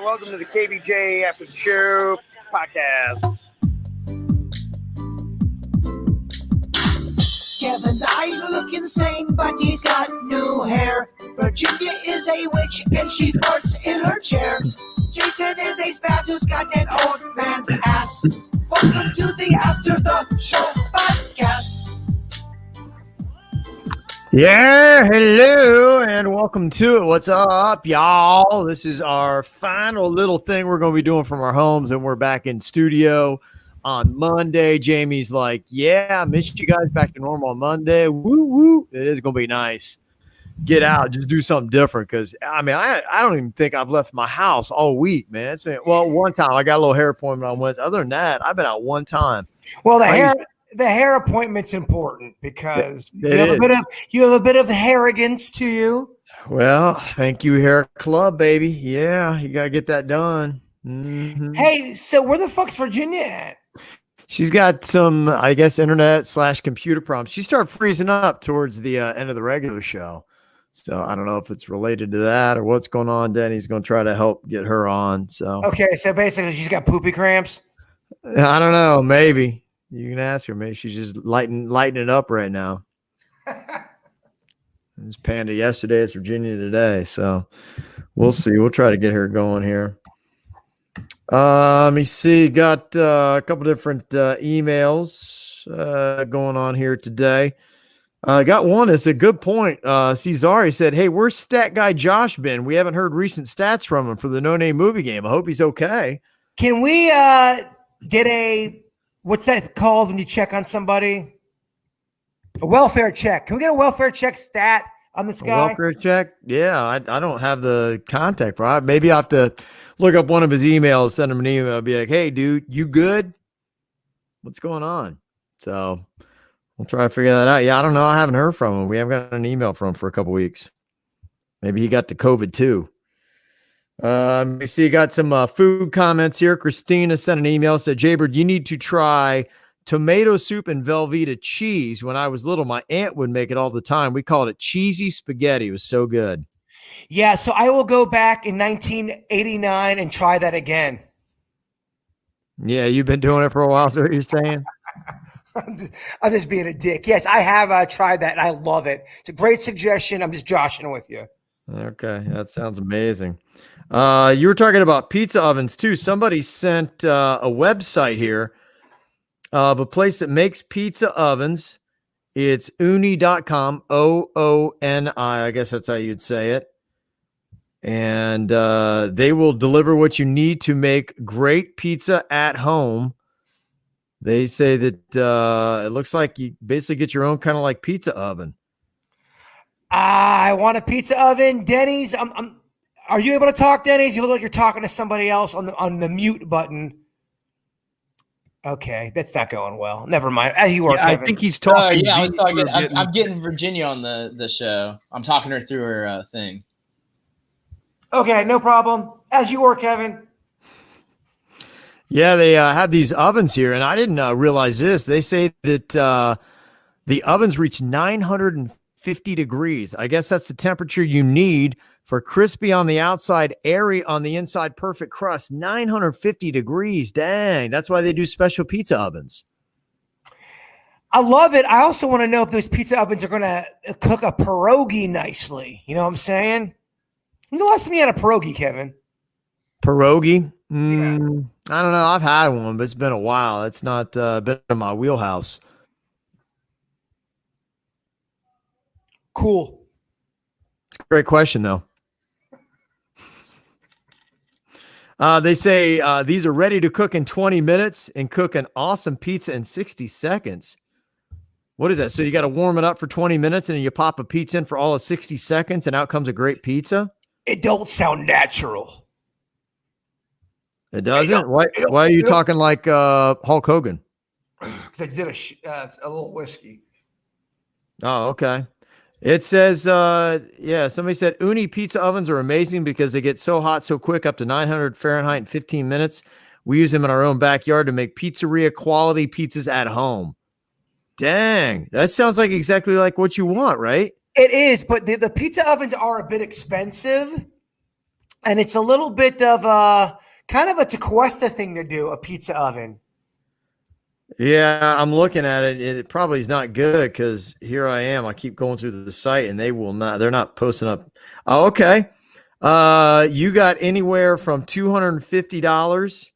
Welcome to the KVJ After the Show podcast. Kevin's eyes look insane, but he's got new hair. Virginia is a witch, and she farts in her chair. Jason is a spaz who's got an old man's ass. Welcome to the After the Show podcast. Yeah, hello, and welcome to it. What's up, y'all? This is our final little thing we're going to be doing from our homes, and we're back in studio on Monday. Jamie's like, yeah, I missed you guys, back to normal on Monday. Woo, woo. It is going to be nice. Get out, just do something different, because, I mean, I don't even think I've left my house all week, man. It's been, well, one time. I got a little hair appointment on Wednesday. Other than that, I've been out one time. Well, the hair appointment's important because you have a bit of arrogance to you. Well, thank you, Hair Club, baby. Yeah, you got to get that done. Mm-hmm. Hey, so where the fuck's Virginia at? She's got some, I guess, internet/computer problems. She started freezing up towards the end of the regular show. So I don't know if it's related to that or what's going on. Denny's going to try to help get her on. So okay, so basically she's got poopy cramps. I don't know. Maybe you can ask her. Maybe she's just lighting it up right now. It's Panda yesterday. It's Virginia today. So we'll see. We'll try to get her going here. Let me see. Got a couple different emails going on here today. Got one. It's a good point. Cesare said, hey, where's stat guy Josh been? We haven't heard recent stats from him for the No Name movie game. I hope he's okay. Can we get a, what's that called when you check on somebody? A welfare check. Can we get a welfare check stat on this guy? A welfare check? Yeah, I don't have the contact for it. Maybe I have to look up one of his emails, send him an email, I'll be like, hey, dude, you good? What's going on? So we'll try to figure that out. Yeah, I don't know. I haven't heard from him. We haven't got an email from him for a couple weeks. Maybe he got the COVID too. Let me see. You got some food comments here. Christina sent an email, said, Jaybird, you need to try tomato soup and Velveeta cheese. When I was little, my aunt would make it all the time. We called it cheesy spaghetti. It was so good. Yeah, so I will go back in 1989 and try that again. Yeah, you've been doing it for a while, is that what you're saying? I'm just being a dick. Yes, I have tried that, and I love it. It's a great suggestion. I'm just joshing with you. Okay, that sounds amazing. You were talking about pizza ovens, too. Somebody sent a website here of a place that makes pizza ovens. It's ooni.com, O-O-N-I. I guess that's how you'd say it. And they will deliver what you need to make great pizza at home. They say that it looks like you basically get your own kind of like pizza oven. I want a pizza oven. Denny's. Are you able to talk, Denny's? You look like you're talking to somebody else on the mute button. Okay, that's not going well. Never mind. As you were, I think he's talking. I was talking. I'm getting Virginia on the show. I'm talking her through her thing. Okay, no problem. As you were, Kevin. Yeah, they have these ovens here, and I didn't realize this. They say that the ovens reach 950 degrees. I guess that's the temperature you need for crispy on the outside, airy on the inside, perfect crust. 950 degrees. Dang, that's why they do special pizza ovens. I love it. I also want to know if those pizza ovens are going to cook a pierogi nicely. You know what I'm saying? When's the last time you had a pierogi, Kevin? Pierogi? Yeah. I don't know. I've had one, but it's been a while. It's not been in my wheelhouse. Cool. It's a great question, though. They say these are ready to cook in 20 minutes and cook an awesome pizza in 60 seconds. What is that? So you got to warm it up for 20 minutes and then you pop a pizza in for all of 60 seconds and out comes a great pizza? It don't sound natural. It doesn't? Why are you talking like Hulk Hogan? Because I did a little whiskey. Oh, okay. It says, somebody said Uni pizza ovens are amazing because they get so hot so quick, up to 900 Fahrenheit in 15 minutes. We use them in our own backyard to make pizzeria quality pizzas at home. Dang, that sounds like exactly like what you want, right? It is, but the pizza ovens are a bit expensive. And it's a little bit of a kind of a Tequesta thing to do, a pizza oven. Yeah, I'm looking at it. It probably is not good because here I am. I keep going through the site and they're not posting up. Oh, okay. You got anywhere from $250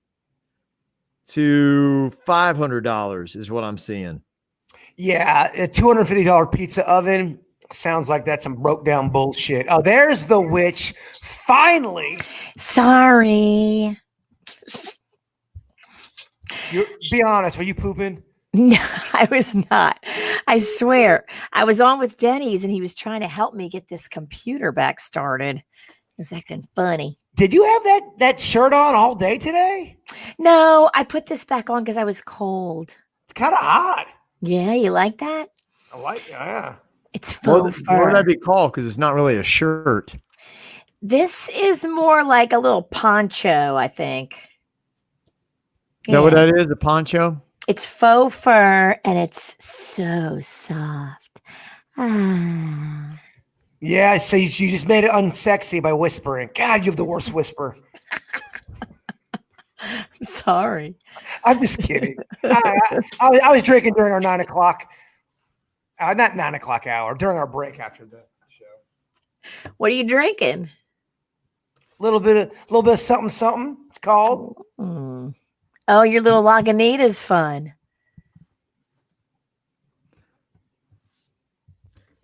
to $500 is what I'm seeing. Yeah, a $250 pizza oven. Sounds like that's some broke down bullshit. Oh, there's the witch. Finally. Sorry. Be honest. Were you pooping? No, I was not. I swear. I was on with Denny's and he was trying to help me get this computer back started. It was acting funny. Did you have that shirt on all day today? No, I put this back on because I was cold. It's kind of hot. Yeah, you like that? I like it. Yeah. It's faux What would fur. that be called? Because it's not really a shirt. This is more like a little poncho, I think. Is that what that is? A poncho? It's faux fur and it's so soft. Ah. Yeah, so you just made it unsexy by whispering. God, you have the worst whisper. Sorry. I'm just kidding. I was drinking during our 9 o'clock, not 9 o'clock hour, during our break after the show. What are you drinking? A little bit of something. It's called. Mm. Oh, your little Lagunitas fun.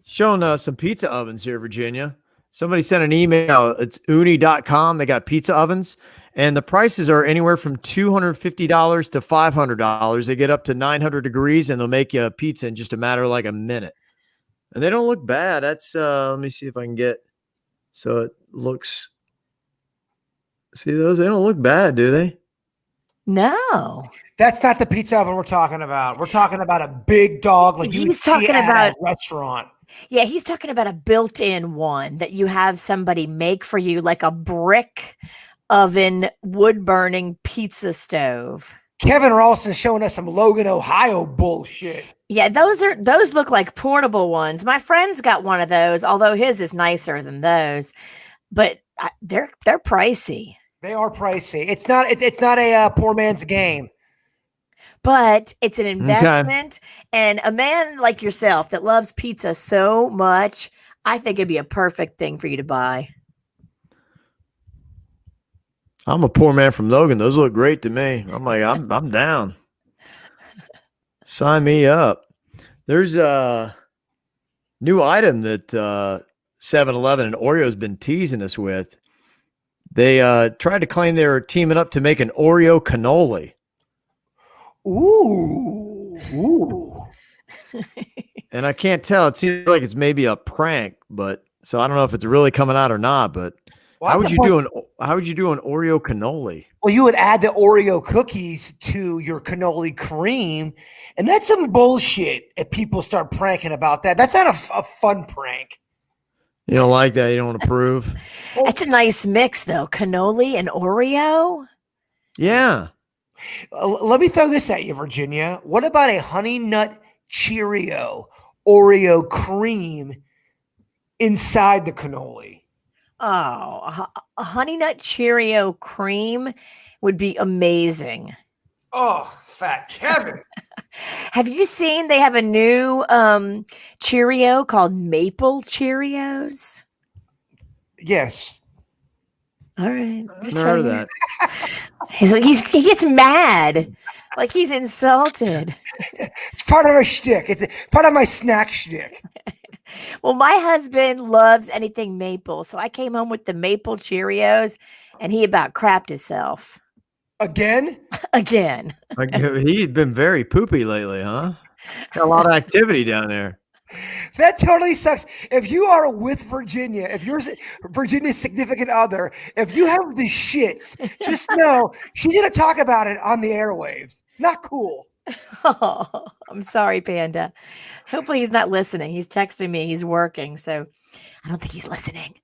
Showing us some pizza ovens here, Virginia. Somebody sent an email. It's uni.com. They got pizza ovens, and the prices are anywhere from $250 to $500. They get up to 900 degrees, and they'll make you a pizza in just a matter of like a minute. And they don't look bad. That's let me see if I can get so it looks. See those? They don't look bad, do they? No. That's not the pizza oven we're talking about. We're talking about a big dog like you would He's see talking at about a restaurant. Yeah, he's talking about a built-in one that you have somebody make for you, like a brick oven, wood-burning pizza stove. Kevin Ralston's showing us some Logan, Ohio bullshit. Yeah, those look like portable ones. My friend's got one of those, although his is nicer than those. But they're pricey. They are pricey. It's not a poor man's game. But it's an investment. And a man like yourself that loves pizza so much, I think it'd be a perfect thing for you to buy. I'm a poor man from Logan. Those look great to me. I'm like, I'm down. Sign me up. There's a new item that 7-Eleven and Oreo's been teasing us with. They tried to claim they were teaming up to make an Oreo cannoli. Ooh. And I can't tell. It seems like it's maybe a prank, but so I don't know if it's really coming out or not. But how would you do an Oreo cannoli? Well, you would add the Oreo cookies to your cannoli cream, and that's some bullshit. If people start pranking about that, that's not a fun prank. You don't like that? You don't approve? That's a nice mix, though. Cannoli and Oreo. Yeah. Let me throw this at you, Virginia. What about a Honey Nut Cheerio Oreo cream inside the cannoli? Oh, a Honey Nut Cheerio cream would be amazing. Oh, fat Kevin. Have you seen they have a new Cheerio called Maple Cheerios? Yes. All right. I've never heard of that. He's like, he gets mad. Like he's insulted. It's part of our shtick. It's part of my snack shtick. Well, my husband loves anything maple. So I came home with the Maple Cheerios and he about crapped himself. Again? Again. Like, he's been very poopy lately, huh? Got a lot of activity down there. That totally sucks. If you are with Virginia, if you're Virginia's significant other, if you have the shits, just know she's going to talk about it on the airwaves. Not cool. Oh, I'm sorry, Panda. Hopefully he's not listening. He's texting me. He's working. So I don't think he's listening.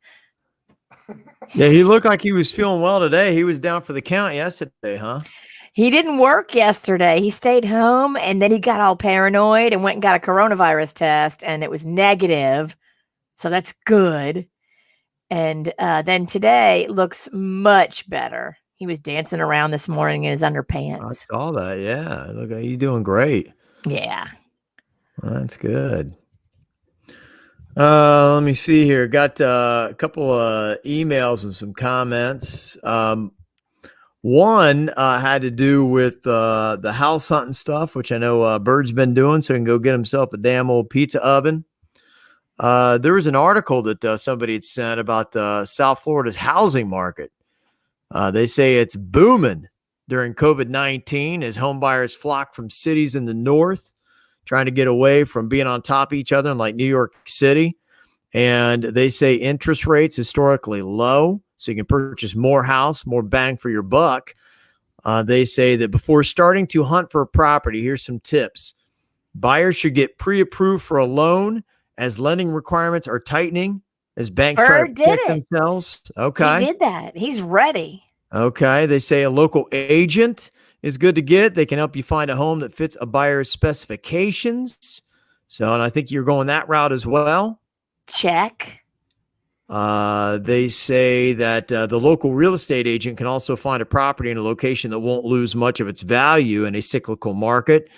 Yeah, he looked like he was feeling well today. He was down for the count yesterday, huh? He didn't work yesterday. He stayed home and then he got all paranoid and went and got a coronavirus test and it was negative. So that's good. And then today looks much better. He was dancing around this morning in his I underpants. saw that. Yeah. Look, you doing great. Yeah. Well, that's good. Let me see here. Got a couple of emails and some comments. One had to do with the house hunting stuff, which I know Bird's been doing, so he can go get himself a damn old pizza oven. There was an article that somebody had sent about South Florida's housing market. They say it's booming during COVID-19 as home buyers flock from cities in the north, trying to get away from being on top of each other in like New York City. And they say interest rates historically low, so you can purchase more house, more bang for your buck. They say that before starting to hunt for a property, here's some tips. Buyers should get pre-approved for a loan as lending requirements are tightening as banks try to protect themselves. Okay. He did that. He's ready. Okay. They say a local agent is good to get. They can help you find a home that fits a buyer's specifications. So, and I think you're going that route as well. Check. They say that the local real estate agent can also find a property in a location that won't lose much of its value in a cyclical market.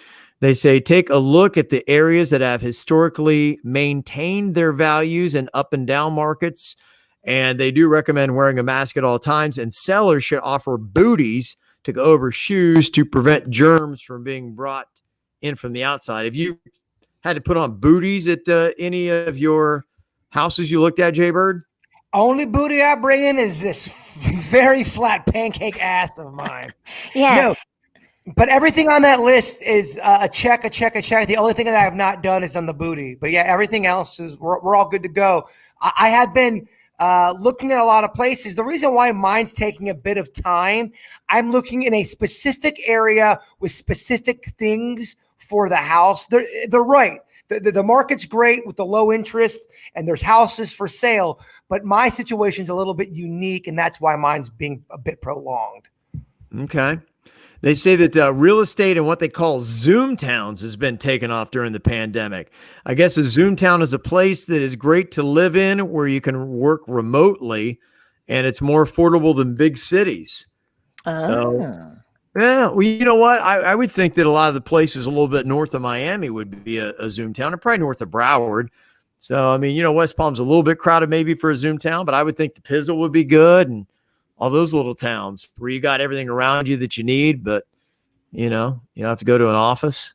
They say take a look at the areas that have historically maintained their values in up and down markets. And they do recommend wearing a mask at all times. And sellers should offer booties to go over shoes to prevent germs from being brought in from the outside. Have you had to put on booties at any of your houses you looked at, Jay Bird? Only booty I bring in is this very flat pancake ass of mine. Yeah. No, but everything on that list is a check. The only thing that I have not done is on the booty. But yeah, everything else is we're all good to go. I have been looking at a lot of places. The reason why mine's taking a bit of time, I'm looking in a specific area with specific things for the house. They're right. The market's great with the low interest and there's houses for sale, but my situation's a little bit unique, and that's why mine's being a bit prolonged. Okay. They say that real estate and what they call Zoom towns has been taken off during the pandemic. I guess a Zoom town is a place that is great to live in where you can work remotely, and it's more affordable than big cities. So, yeah, well, you know what? I would think that a lot of the places a little bit north of Miami would be a Zoom town, and probably north of Broward. So, I mean, you know, West Palm's a little bit crowded maybe for a Zoom town, but I would think the Pizzle would be good, and all those little towns where you got everything around you that you need, but, you know, you don't have to go to an office.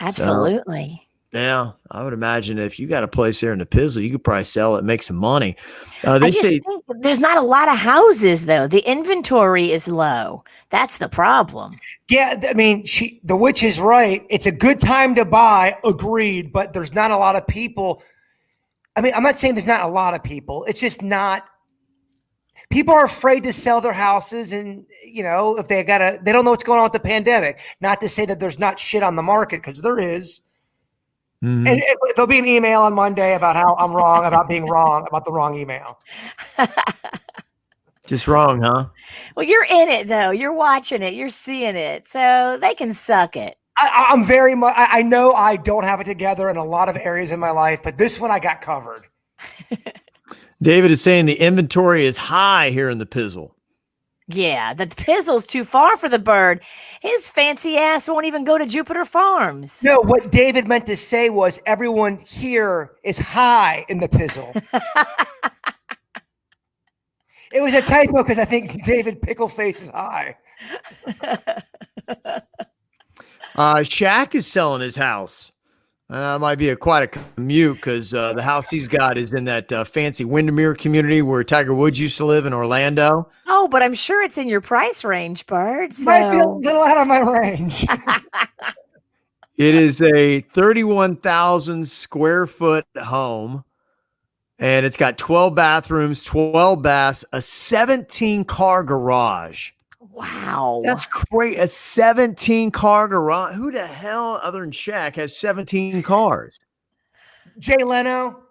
Absolutely. So, yeah, I would imagine if you got a place there in the Pizzle, you could probably sell it and make some money. I just think there's not a lot of houses, though. The inventory is low. That's the problem. Yeah, I mean, the witch is right. It's a good time to buy, agreed, but there's not a lot of people. I mean, I'm not saying there's not a lot of people. It's just not. People are afraid to sell their houses, and, you know, if they don't know what's going on with the pandemic. Not to say that there's not shit on the market, because there is. Mm-hmm. And there'll be an email on Monday about how I'm wrong about being wrong about the wrong email. Just wrong, huh? Well, you're in it, though. You're watching it. You're seeing it. So they can suck it. I'm very much. I know I don't have it together in a lot of areas in my life, but this one I got covered. David is saying the inventory is high here in the Pizzle. Yeah, the Pizzle's too far for the bird. His fancy ass won't even go to Jupiter Farms. No, what David meant to say was everyone here is high in the Pizzle. It was a typo because I think David Pickleface is high. Shaq is selling his house. Might be quite a commute because the house he's got is in that fancy Windermere community where Tiger Woods used to live in Orlando. Oh, but I'm sure it's in your price range, Bert. So. Might be a little out of my range. It is a 31,000 square foot home, and it's got 12 bathrooms, 12 baths, a 17-car garage. Wow. That's great. A 17-car garage. Who the hell other than Shaq has 17 cars? Jay Leno.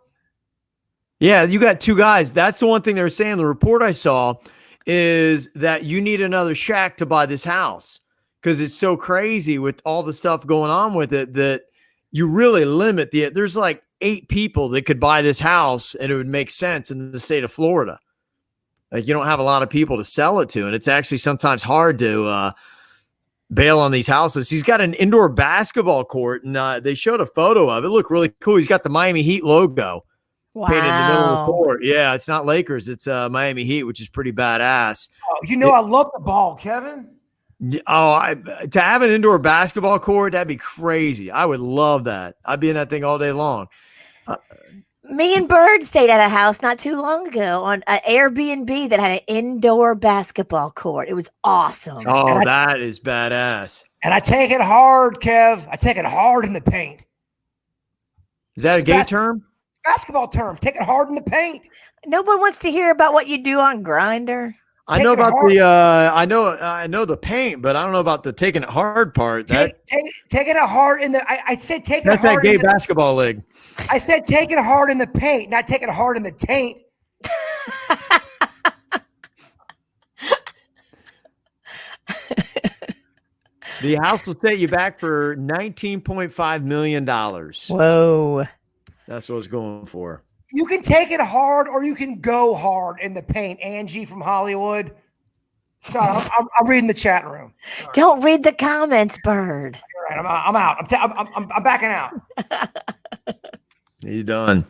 Yeah, you got two guys. That's the one thing they were saying. The report I saw is that you need another Shaq to buy this house because it's so crazy with all the stuff going on with it that you really limit there's like 8 people that could buy this house and it would make sense in the state of Florida. Like you don't have a lot of people to sell it to. And it's actually sometimes hard to bail on these houses. He's got an indoor basketball court and they showed a photo of it. It looked really cool. He's got the Miami Heat logo painted in the middle of the court. Yeah, it's not Lakers. It's Miami Heat, which is pretty badass. Oh, I love the ball, Kevin. Oh, to have an indoor basketball court, that'd be crazy. I would love that. I'd be in that thing all day long. Me and Bird stayed at a house not too long ago on an Airbnb that had an indoor basketball court. It was awesome. Oh, that is badass. And I take it hard, Kev. I take it hard in the paint. Is that a gay term? Basketball term. Take it hard in the paint. No one wants to hear about what you do on Grindr. I know about I know the paint, but I don't know about the taking it hard part. Taking it hard in the. I said take it hard. That's that gay basketball league. I said take it hard in the paint, not take it hard in the taint. The house will set you back for $19.5 million. Whoa. That's what it's going for. You can take it hard or you can go hard in the paint. Angie from Hollywood. Sorry, I'm reading the chat room. Sorry. Don't read the comments, Bird. You're right. I'm out. I'm backing out. You done.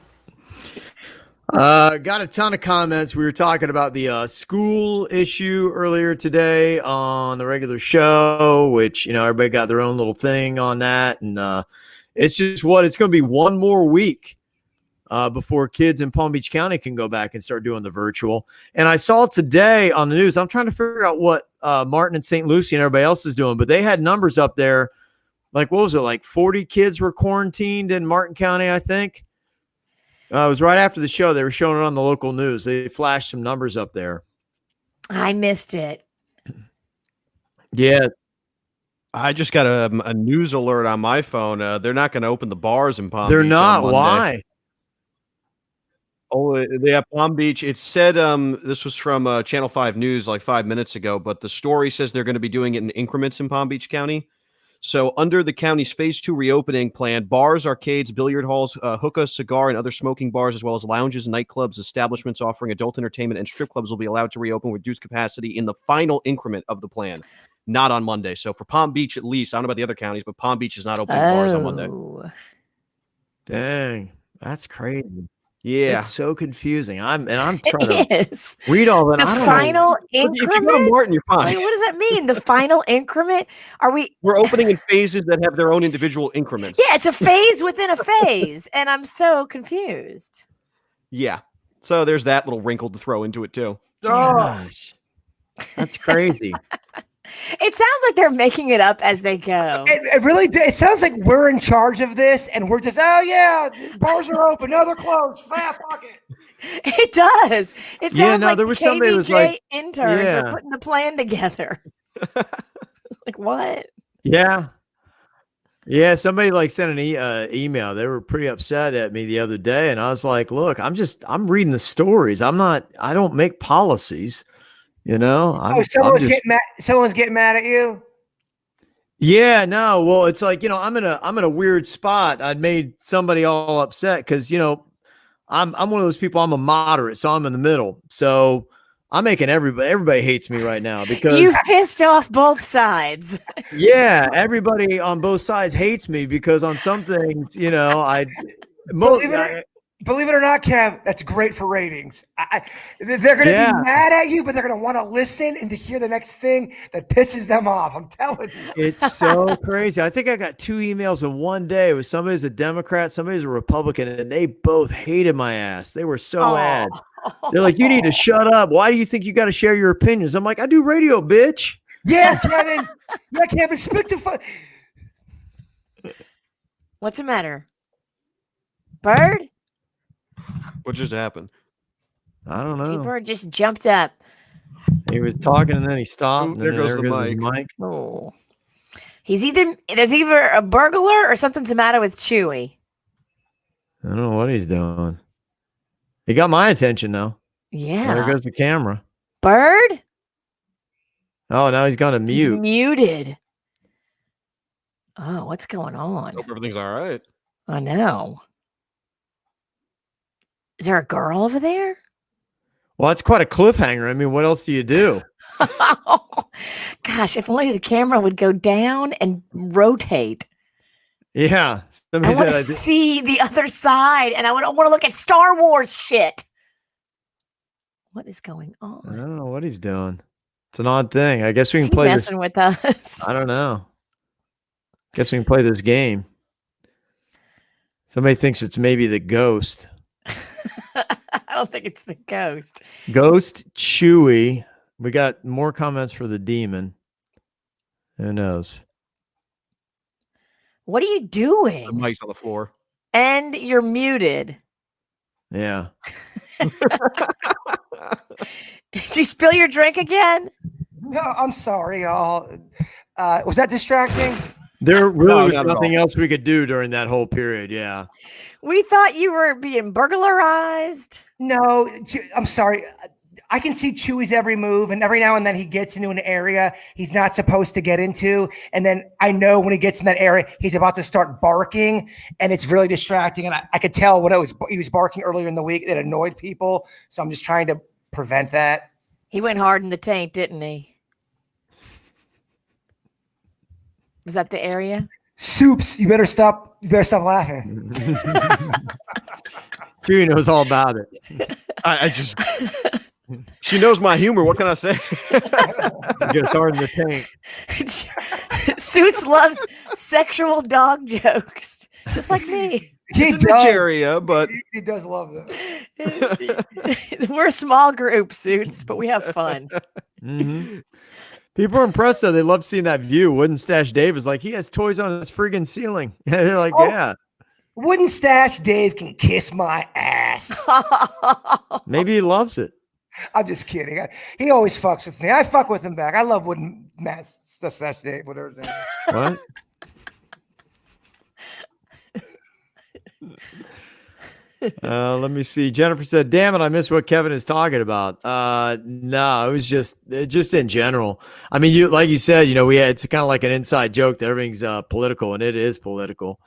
Got a ton of comments. We were talking about the school issue earlier today on the regular show, which, everybody got their own little thing on that. And it's just it's going to be one more week before kids in Palm Beach County can go back and start doing the virtual. And I saw today on the news, I'm trying to figure out what Martin and St. Lucie and everybody else is doing, but they had numbers up there. Like, what was it? Like 40 kids were quarantined in Martin County, I think. It was right after the show. They were showing it on the local news. They flashed some numbers up there. I missed it. Yeah. I just got a news alert on my phone. They're not going to open the bars in Palm Beach. They're not. On Monday. Why? Oh, they have Palm Beach. It said this was from Channel 5 News like 5 minutes ago, but the story says they're going to be doing it in increments in Palm Beach County. So under the county's phase 2 reopening plan, bars, arcades, billiard halls, hookah, cigar, and other smoking bars, as well as lounges, nightclubs, establishments offering adult entertainment, and strip clubs will be allowed to reopen with reduced capacity in the final increment of the plan, not on Monday. So for Palm Beach, at least, I don't know about the other counties, but Palm Beach is not opening bars on Monday. Dang, that's crazy. Yeah, it's so confusing. I'm trying to Is. read all that. The final increment. If you go Martin, you're fine. Wait, what does that mean? The final increment? We're opening in phases that have their own individual increments. Yeah, it's a phase within a phase, and I'm so confused. Yeah, so there's that little wrinkle to throw into it too. Oh, gosh, that's crazy. It sounds like they're making it up as they go. It really did. It sounds like we're in charge of this, and we're just, oh yeah, bars are open, no, they're closed. Fuck it. It does. It sounds like there was KVJ somebody that was like, interns are putting the plan together. Like what? Yeah. Somebody like sent an email. They were pretty upset at me the other day, and I was like, look, I'm reading the stories. I don't make policies. Someone's getting mad at you. Yeah, no. Well, it's like, I'm in a weird spot. I'd made somebody all upset because, I'm one of those people. I'm a moderate, so I'm in the middle. So I'm making everybody hates me right now because you pissed off both sides. Yeah, everybody on both sides hates me because on some things, Believe it or not, Kev, that's great for ratings. They're going to be mad at you, but they're going to want to listen and to hear the next thing that pisses them off. I'm telling you. It's so crazy. I think I got 2 emails in one day. It was somebody's a Democrat, somebody's a Republican, and they both hated my ass. They were so mad. They're like, you need to shut up. Why do you think you got to share your opinions? I'm like, I do radio, bitch. Yeah, Kevin. Speak to What's the matter? Bird? What just happened? I don't know. Bird just jumped up. He was talking and then he stopped. There goes the mic. Oh, there's either a burglar or something's the matter with Chewy. I don't know what he's doing. He got my attention though. Yeah. There goes the camera. Bird? Oh, now he's gone to mute. He's muted. Oh, what's going on? Hope everything's all right. I know. Is there a girl over there? Well, that's quite a cliffhanger. I mean, what else do you do? Gosh, if only the camera would go down and rotate. Yeah. I want to see the other side, and I want to look at Star Wars shit. What is going on? I don't know what he's doing. It's an odd thing. I guess we Is can he play messing with us? I don't know. Guess we can play this game. Somebody thinks it's maybe the ghost. I don't think it's the ghost. Ghost, Chewy. We got more comments for the demon. Who knows? What are you The doing? mic's on the floor. And you're muted. Yeah. Did you spill your drink again? No, I'm sorry, y'all. Was that distracting? There really No, was not at nothing all. else we could do during that whole period. Yeah. We thought you were being burglarized. No, I'm sorry. I can see Chewy's every move, and every now and then he gets into an area he's not supposed to get into. And then I know when he gets in that area, he's about to start barking, and it's really distracting. And I could tell when he was barking earlier in the week, it annoyed people. So I'm just trying to prevent that. He went hard in the taint, didn't he? Was that the area? Soups, you better stop laughing. Chewy knows all about it. I just. She knows my humor. What can I say? He gets hard in the tank. Suits loves sexual dog jokes, just like me. He It's a niche area, but He does love that. We're a small group, Suits, but we have fun. Mhm. People are impressed though. They love seeing that view. Wooden Stash Dave is like, he has toys on his friggin' ceiling. They're like, Oh. yeah. Wooden Stash Dave can kiss my ass. Maybe he loves it. I'm just kidding. He always fucks with me. I fuck with him back. I love Wooden Stash Dave, whatever his name is. What? Let me see. Jennifer said, damn it, I missed what Kevin is talking about. No, it was just in general. I mean, like you said, it's kind of like an inside joke that everything's political, and it is political.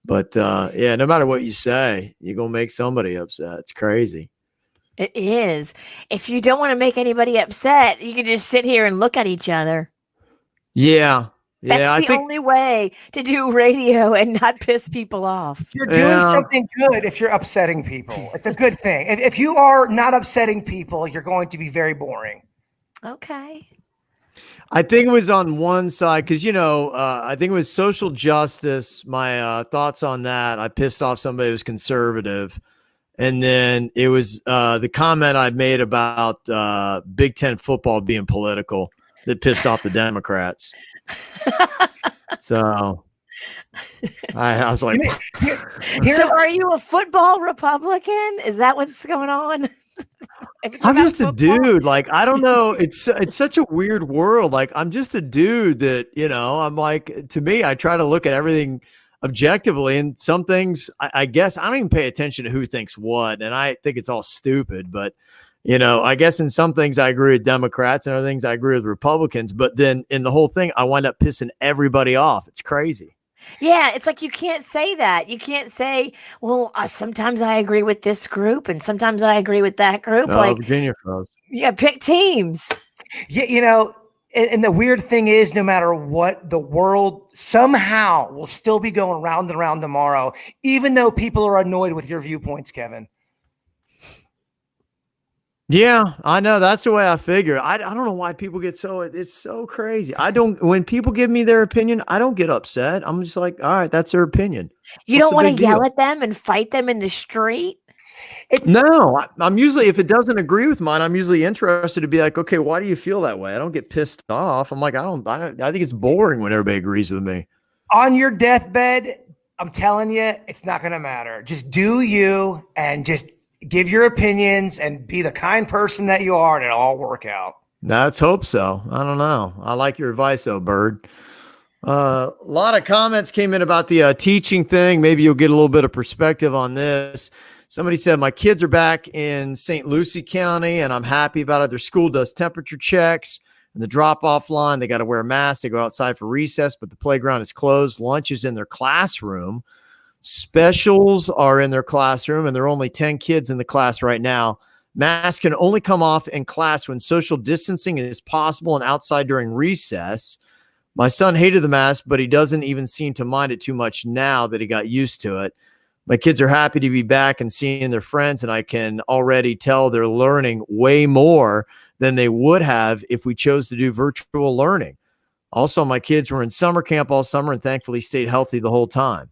But yeah, no matter what you say, you're going to make somebody upset. It's crazy. It is. If you don't want to make anybody upset, you can just sit here and look at each other. Yeah. That's Yeah, the only way to do radio and not piss people off. You're doing something good if you're upsetting people. It's a good thing. If you are not upsetting people, you're going to be very boring. Okay. I think it was on one side because, I think it was social justice. My thoughts on that. I pissed off somebody who was conservative. And then it was the comment I made about Big Ten football being political that pissed off the Democrats. So I was like, So are you a football Republican? Is that what's going on? I'm just a dude. Like, I don't know. It's such a weird world. Like, I'm just a dude that, I'm like, to me, I try to look at everything objectively, and some things I guess I don't even pay attention to who thinks what, and I think it's all stupid. But I guess in some things I agree with Democrats, and other things I agree with Republicans. But then in the whole thing, I wind up pissing everybody off. It's crazy. Yeah, it's like you can't say that. You can't say, "Well, sometimes I agree with this group, and sometimes I agree with that group." Like Virginia folks. Yeah, pick teams. Yeah, and the weird thing is, no matter what, the world somehow will still be going round and round tomorrow, even though people are annoyed with your viewpoints, Kevin. Yeah, I know. That's the way I figure. I don't know why people get it's so crazy. When people give me their opinion, I don't get upset. I'm just like, all right, that's their opinion. You What's don't the want to big yell deal? at them and fight them in the street? No, I'm usually, if it doesn't agree with mine, I'm usually interested to be like, okay, why do you feel that way? I don't get pissed off. I'm like, I think it's boring when everybody agrees with me. On your deathbed, I'm telling you, it's not going to matter. Just do you and just give your opinions and be the kind person that you are, and it'll all work out. Let's hope so. I don't know. I like your advice, though, Bird. A lot of comments came in about the teaching thing. Maybe you'll get a little bit of perspective on this. Somebody said, my kids are back in St. Lucie County, and I'm happy about it. Their school does temperature checks and the drop-off line. They got to wear a mask. They go outside for recess, but the playground is closed. Lunch is in their classroom. Specials are in their classroom, and there are only 10 kids in the class right now. Masks can only come off in class when social distancing is possible and outside during recess. My son hated the mask, but he doesn't even seem to mind it too much now that he got used to it. My kids are happy to be back and seeing their friends, and I can already tell they're learning way more than they would have if we chose to do virtual learning. Also, my kids were in summer camp all summer and thankfully stayed healthy the whole time.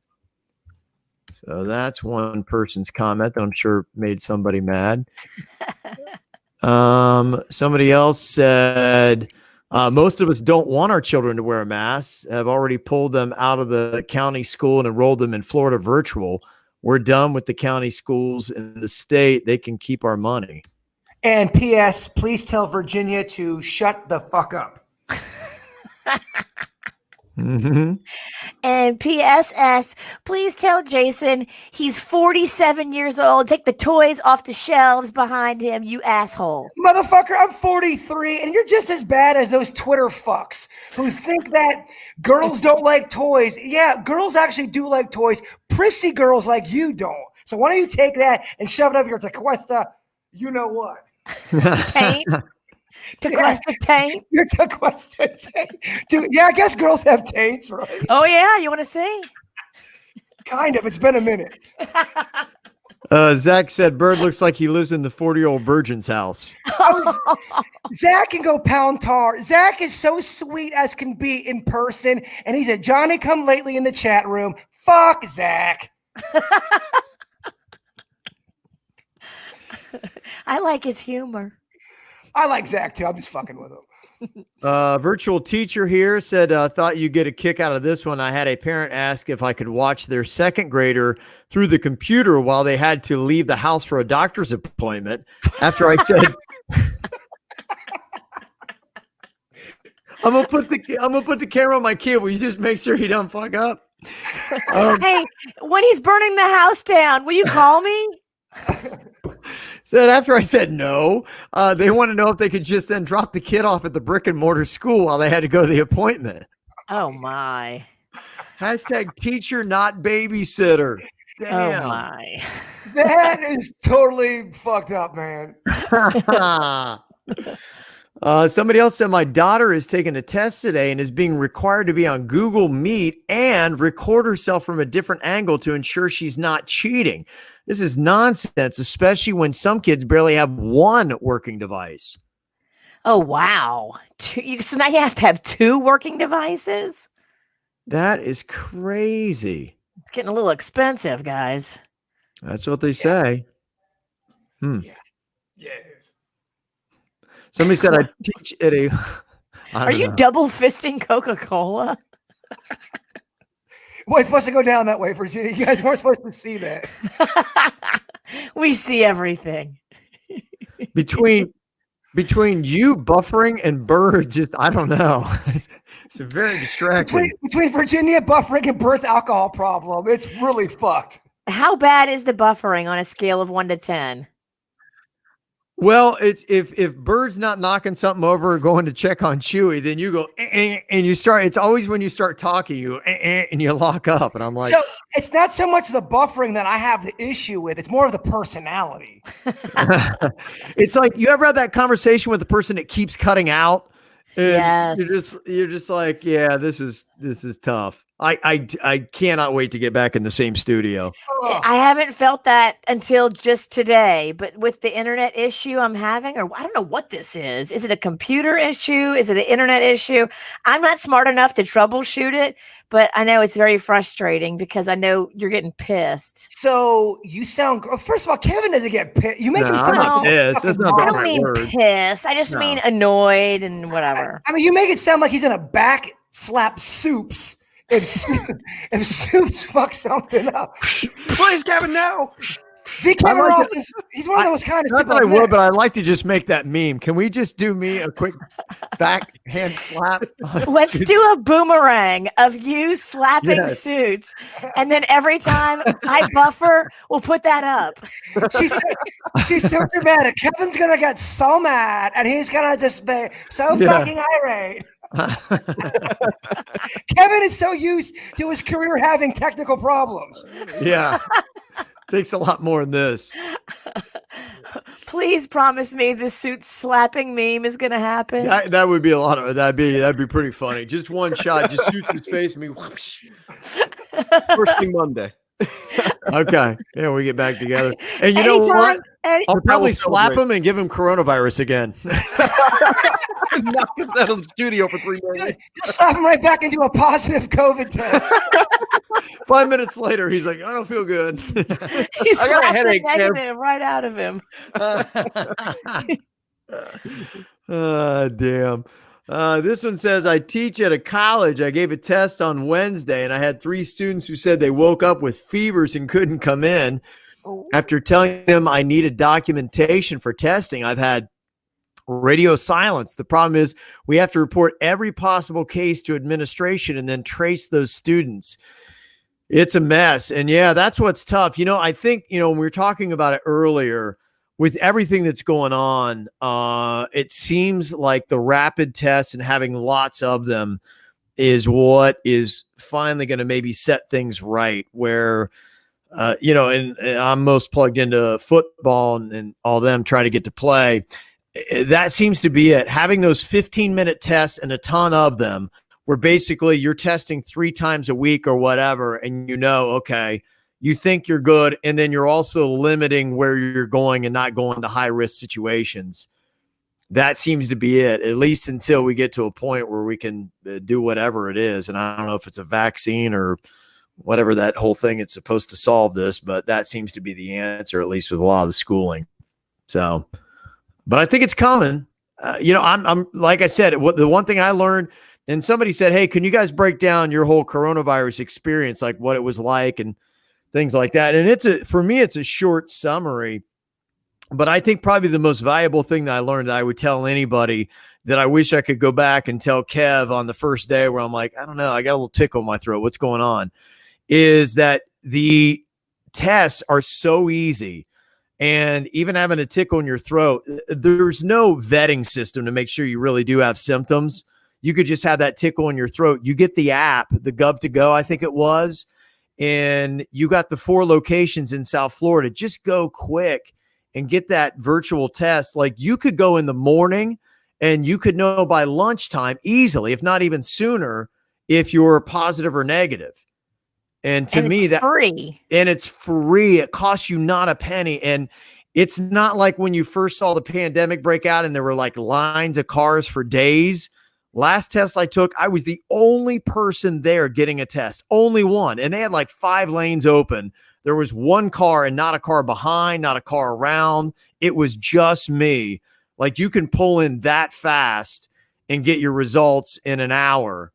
So that's one person's comment that I'm sure made somebody mad. Somebody else said, most of us don't want our children to wear a mask. I've already pulled them out of the county school and enrolled them in Florida virtual. We're done with the county schools in the state. They can keep our money. And P.S. Please tell Virginia to shut the fuck up. Mm-hmm. And PSS, please tell Jason he's 47 years old. Take the toys off the shelves behind him, you asshole. Motherfucker, I'm 43, and you're just as bad as those Twitter fucks who think that girls don't like toys. Yeah, girls actually do like toys. Prissy girls like you don't. So why don't you take that and shove it up your tequesta, you know what? Taint. Tequesta taint. Your tequesta taint. Dude, yeah, I guess girls have taints, right? Oh, yeah. You want to see? Kind of. It's been a minute. Zach said Bird looks like he lives in the 40-year-old virgin's house. Zach can go pound tar. Zach is so sweet as can be in person, and he's a Johnny come lately in the chat room. Fuck Zach. I like his humor. I like Zach too. I'm just fucking with him. Virtual teacher here said, thought you'd get a kick out of this one. I had a parent ask if I could watch their second grader through the computer while they had to leave the house for a doctor's appointment. After I said, I'm gonna put the camera on my kid. Will you just make sure he don't fuck up? Hey, when he's burning the house down, will you call me? Said after I said no, they want to know if they could just then drop the kid off at the brick and mortar school while they had to go to the appointment. Oh my. Hashtag teacher, not babysitter. Damn. Oh my. That is totally fucked up, man. Somebody else said my daughter is taking a test today and is being required to be on Google Meet and record herself from a different angle to ensure she's not cheating. This is nonsense, especially when some kids barely have one working device. Oh, wow. So now you have to have two working devices? That is crazy. It's getting a little expensive, guys. That's what they say. Yeah, it is. Somebody said I teach at a... Are you double fisting Coca-Cola? Well, it's supposed to go down that way, Virginia. You guys weren't supposed to see that. We see everything. Between you buffering and Bird, just I don't know. It's very distracting. Between Virginia buffering and Bert's alcohol problem, it's really fucked. How bad is the buffering on a scale of 1 to 10? Well, it's if Bird's not knocking something over or going to check on Chewy, then you go and you start. It's always when you start talking, you and you lock up, and I'm like, so it's not so much the buffering that I have the issue with; it's more of the personality. It's like you ever had that conversation with the person that keeps cutting out? And Yes. you're just like, yeah, this is tough. I cannot wait to get back in the same studio. I haven't felt that until just today, but with the internet issue I'm having, or I don't know what this is. Is it a computer issue? Is it an internet issue? I'm not smart enough to troubleshoot it, but I know it's very frustrating because I know you're getting pissed. So you sound. First of all, Kevin doesn't get pissed. You make him sound I'm not like pissed. That's not I the don't right mean word. pissed. I just mean annoyed and whatever. I mean, you make it sound like he's in a back slap Soups. If Soups fucks something up, Please, Kevin, no. the Kevin Ross is he's one of those kind of Not people. that I would, but I'd like to just make that meme. Can we just do me a quick backhand slap? Let's do a boomerang of you slapping Suits, and then every time I buffer, we'll put that up. She's so dramatic. Kevin's gonna get so mad, and he's gonna just be so fucking irate. Kevin is so used to his career having technical problems. Yeah. Takes a lot more than this. Please promise me this suit slapping meme is gonna happen. That would be a lot of that'd be pretty funny. Just one shot, just shoots his face and me. Whoosh. First thing Monday. Okay. Yeah, we get back together. And you know what? I'll probably slap him and give him coronavirus again. Knock us out of the studio for 3 minutes. You'll slap him right back into a positive COVID test. 5 minutes later, he's like, I don't feel good. He I got a slapped the headache, Kev. negative right out of him. Damn. This one says, I teach at a college. I gave a test on Wednesday, and I had 3 students who said they woke up with fevers and couldn't come in. After telling them I needed documentation for testing, I've had radio silence. The problem is we have to report every possible case to administration and then trace those students. It's a mess. And yeah, that's what's tough. You know, I think, you know, when we were talking about it earlier, with everything that's going on, it seems like the rapid tests and having lots of them is what is finally going to maybe set things right where, you know, and I'm most plugged into football and all them trying to get to play. That seems to be it. Having those 15-minute tests and a ton of them where basically you're testing 3 times a week or whatever, and you know, okay, you think you're good, and then you're also limiting where you're going and not going to high-risk situations. That seems to be it, at least until we get to a point where we can do whatever it is. And I don't know if it's a vaccine or whatever that whole thing it's supposed to solve this, but that seems to be the answer, at least with a lot of the schooling. So, but I think it's coming. You know, I'm like I said, the one thing I learned, and somebody said, hey, can you guys break down your whole coronavirus experience, like what it was like and things like that? And for me, it's a short summary, but I think probably the most valuable thing that I learned that I would tell anybody that I wish I could go back and tell Kev on the first day where I'm like, I don't know, I got a little tickle in my throat. What's going on? Is that the tests are so easy. And even having a tickle in your throat, there's no vetting system to make sure you really do have symptoms. You could just have that tickle in your throat. You get the app, the Gov2Go, I think it was, and you got the 4 locations in South Florida. Just go quick and get that virtual test. Like you could go in the morning and you could know by lunchtime easily, if not even sooner, if you're positive or negative. And to me, that's free. And it's free. It costs you not a penny. And it's not like when you first saw the pandemic break out and there were like lines of cars for days. Last test I took, I was the only person there getting a test, only one. And they had like 5 lanes open. There was 1 car and not a car behind, not a car around. It was just me. Like you can pull in that fast and get your results in an hour.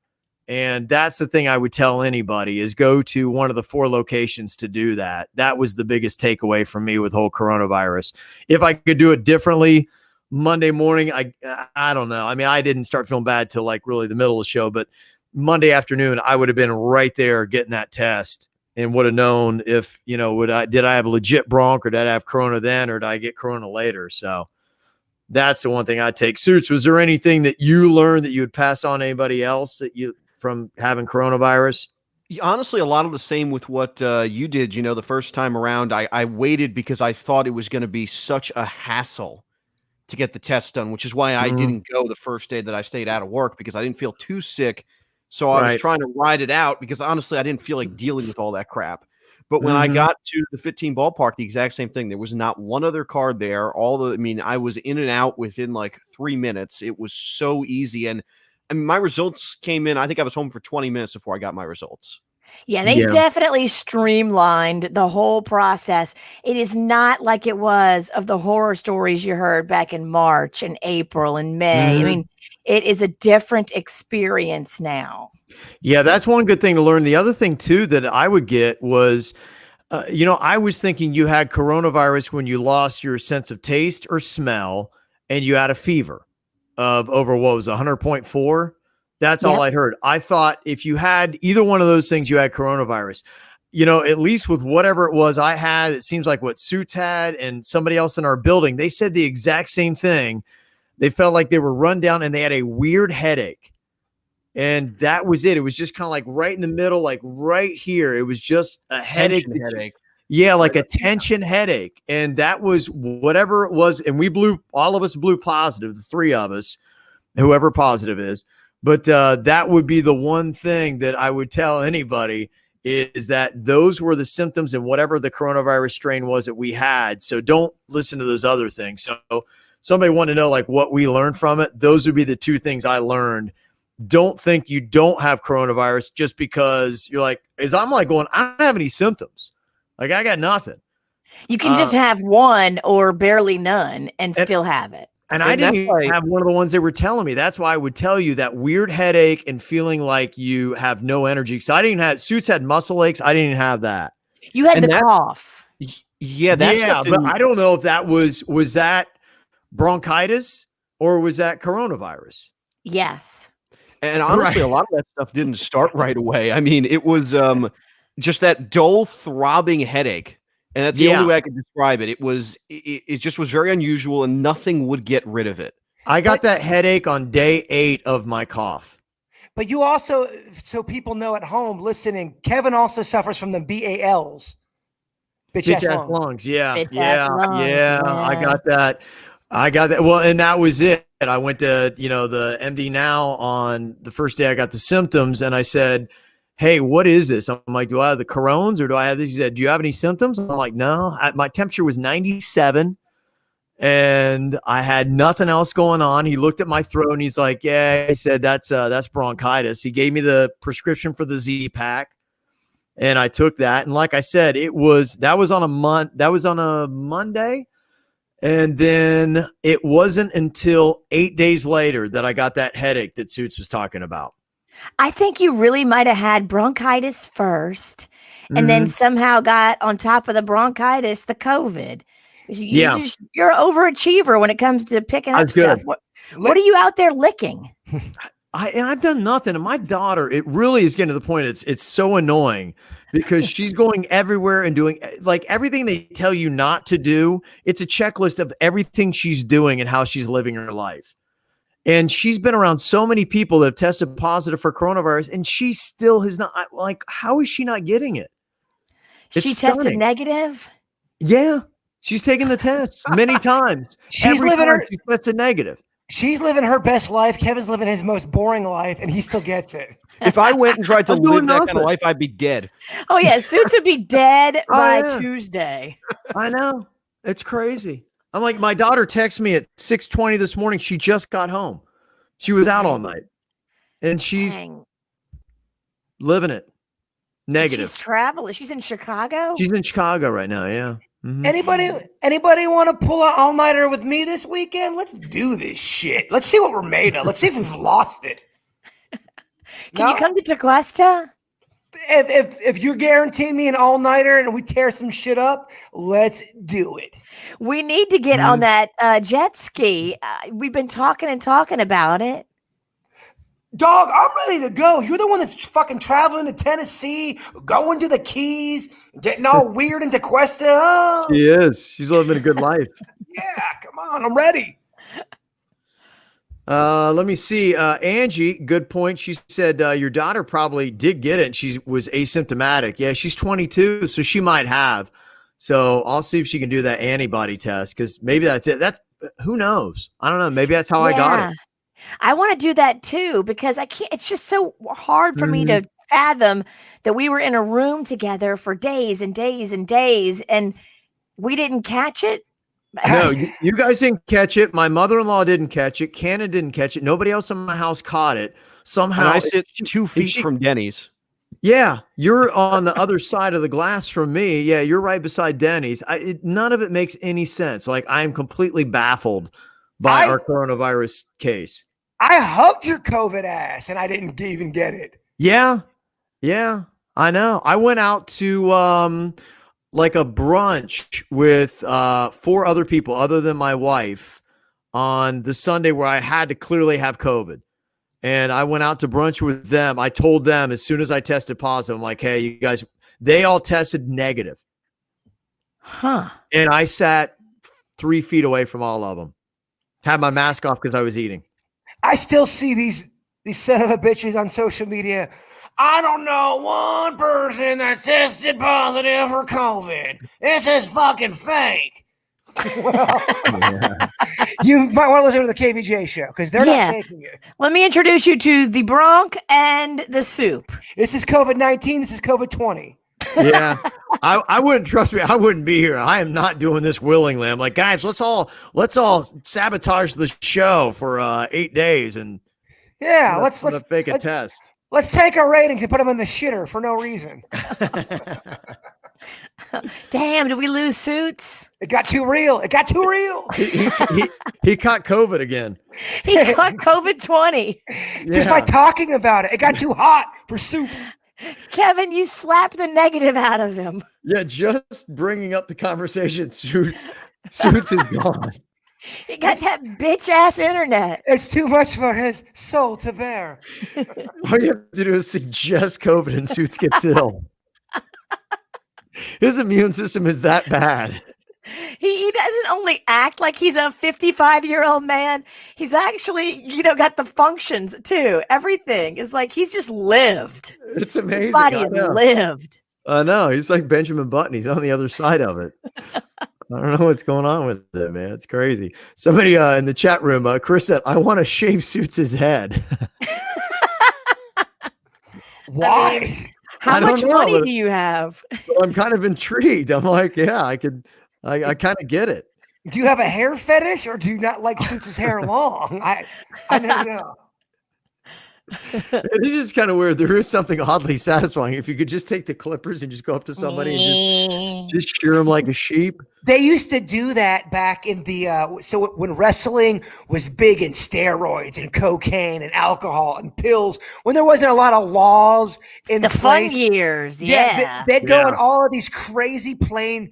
And that's the thing I would tell anybody is go to one of the 4 locations to do that. That was the biggest takeaway from me with whole coronavirus. If I could do it differently, Monday morning, I don't know. I mean, I didn't start feeling bad till like really the middle of the show, but Monday afternoon, I would have been right there getting that test and would have known if, you know, did I have a legit bronch or did I have corona then or did I get corona later? So that's the one thing I'd take. Suits, was there anything that you learned that you would pass on to anybody else that you from having coronavirus? Honestly, a lot of the same with what you did. You know, the first time around, I waited because I thought it was going to be such a hassle to get the test done, which is why I didn't go the first day that I stayed out of work because I didn't feel too sick. So I was trying to ride it out because honestly, I didn't feel like dealing with all that crap. But when I got to the 15 ballpark, the exact same thing. There was not one other card there. I was in and out within like 3 minutes. It was so easy. And I mean, my results came in. I think I was home for 20 minutes before I got my results. Yeah, they definitely streamlined the whole process. It is not like it was of the horror stories you heard back in March and April and May. I mean, it is a different experience now. Yeah, that's one good thing to learn. The other thing, too, that I would get was, you know, I was thinking you had coronavirus when you lost your sense of taste or smell and you had a fever of over, what was 100.4? That's all I'd heard. I thought if you had either one of those things, you had coronavirus. You know, at least with whatever it was I had, it seems like what Suits had and somebody else in our building, they said the exact same thing. They felt like they were run down and they had a weird headache. And that was it. It was just kind of like right in the middle, like right here. It was just a headache. Headache. Yeah, like a tension headache. And that was whatever it was. And all of us blew positive, the three of us, whoever positive is. But that would be the one thing that I would tell anybody is that those were the symptoms and whatever the coronavirus strain was that we had. So don't listen to those other things. So somebody want to know like what we learned from it. Those would be the two things I learned. Don't think you don't have coronavirus just because you're like, I'm like going, I don't have any symptoms. Like I got nothing. You can just have one or barely none and still have it. And I didn't even have one of the ones they were telling me. That's why I would tell you that weird headache and feeling like you have no energy. So I didn't have Suits had muscle aches. I didn't even have that. You had the cough. Yeah, but I don't know if that was that bronchitis or was that coronavirus? Yes. And honestly, a lot of that stuff didn't start right away. I mean, it was just that dull throbbing headache. And that's the only way I could describe it. It just was very unusual and nothing would get rid of it. I got that headache on day 8 of my cough. But you also, so people know at home listening, Kevin also suffers from the BALs. Bitch ass lungs. Yeah. Bitch ass lungs, Yeah. I got that. Well, and that was it. I went to, the MD Now on the first day I got the symptoms and I said, hey, what is this? I'm like, do I have the Crohn's or do I have this? He said, do you have any symptoms? I'm like, no. My temperature was 97 and I had nothing else going on. He looked at my throat and he's like, yeah, he said, that's bronchitis. He gave me the prescription for the Z-Pack and I took that. And like I said, that was on a Monday. And then it wasn't until 8 days later that I got that headache that Suits was talking about. I think you really might have had bronchitis first and then somehow got on top of the bronchitis, the COVID. You're an overachiever when it comes to picking up stuff. What are you out there licking? I've done nothing. And my daughter, it really is getting to the point. It's so annoying because she's going everywhere and doing like everything they tell you not to do. It's a checklist of everything she's doing and how she's living her life. And she's been around so many people that have tested positive for coronavirus, and she still has not. Like, how is she not getting it? She tested negative? Yeah. She's taken the test many times. She's tested negative. She's living her best life. Kevin's living his most boring life, and he still gets it. If I went and tried to live that kind of life, I'd be dead. Oh, yeah. Suits would be dead by Tuesday. I know. It's crazy. I'm like, my daughter texted me at 6:20 this morning. She just got home. She was out all night. And she's living it. Negative. She's traveling. She's in Chicago? She's in Chicago right now, yeah. Mm-hmm. Anybody want to pull an all-nighter with me this weekend? Let's do this shit. Let's see what we're made of. Let's see if we've lost it. Can you come to Tequesta? If you're guaranteeing me an all-nighter and we tear some shit up, let's do it. We need to get on that jet ski. We've been talking about it. Dog, I'm ready to go. You're the one that's fucking traveling to Tennessee, going to the Keys, getting all weird into Tequesta. Oh. She is. She's living a good life. Yeah, come on. I'm ready. Let me see. Angie, good point. She said your daughter probably did get it. And she was asymptomatic. Yeah, she's 22, so she might have. So I'll see if she can do that antibody test because maybe that's it. Who knows? I don't know. Maybe that's how I got it. I want to do that too because I can't. It's just so hard for me to fathom that we were in a room together for days and days and days, and we didn't catch it. No, you guys didn't catch it. My mother-in-law didn't catch it. Cannon didn't catch it. Nobody else in my house caught it. Somehow, and I sit 2 feet from Denny's. Yeah, you're on the other side of the glass from me. Yeah, you're right beside Denny's. None of it makes any sense. Like I am completely baffled by our coronavirus case. I hugged your COVID ass and I didn't even get it. Yeah, I know. I went out to like a brunch with 4 other people other than my wife on the Sunday where I had to clearly have COVID. And I went out to brunch with them. I told them as soon as I tested positive, I'm like, hey, you guys, they all tested negative. Huh. And I sat 3 feet away from all of them. Had my mask off because I was eating. I still see these these son of a bitches on social media. I don't know one person that tested positive for COVID. This is fucking fake. Well, you might want to listen to the KVJ show because they're not faking it. Let me introduce you to the Bronc and the Soup. This is COVID-19. This is COVID-20. Yeah, I wouldn't, trust me, I wouldn't be here. I am not doing this willingly. I'm like, guys, let's all sabotage the show for 8 days and let's fake a test. Let's take our ratings and put them in the shitter for no reason. Damn, did we lose Suits? It got too real. It got too real. He caught COVID again. He caught COVID-20. Just by talking about it. It got too hot for Soups. Kevin, you slapped the negative out of him. Yeah, just bringing up the conversation, Suits is gone. He got that bitch ass internet. It's too much for his soul to bear. All you have to do is suggest COVID and Suits gets ill. His immune system is that bad. He doesn't only act like he's a 55-year-old man. He's actually, got the functions too. Everything is like he's just lived. It's amazing. His body has lived. I know. He's like Benjamin Button. He's on the other side of it. I don't know what's going on with it, man. It's crazy. Somebody in the chat room, Chris said, I want to shave Suits' head. Why? I mean, how much money do you have? I'm kind of intrigued. I'm like, yeah, I kind of get it. Do you have a hair fetish or do you not like Suits' hair long? I never know. It is just kind of weird. There is something oddly satisfying if you could just take the clippers and just go up to somebody and just shear them like a sheep. They used to do that back in the so when wrestling was big in steroids and cocaine and alcohol and pills, when there wasn't a lot of laws in the place, fun years. Yeah, they'd go on all of these crazy plane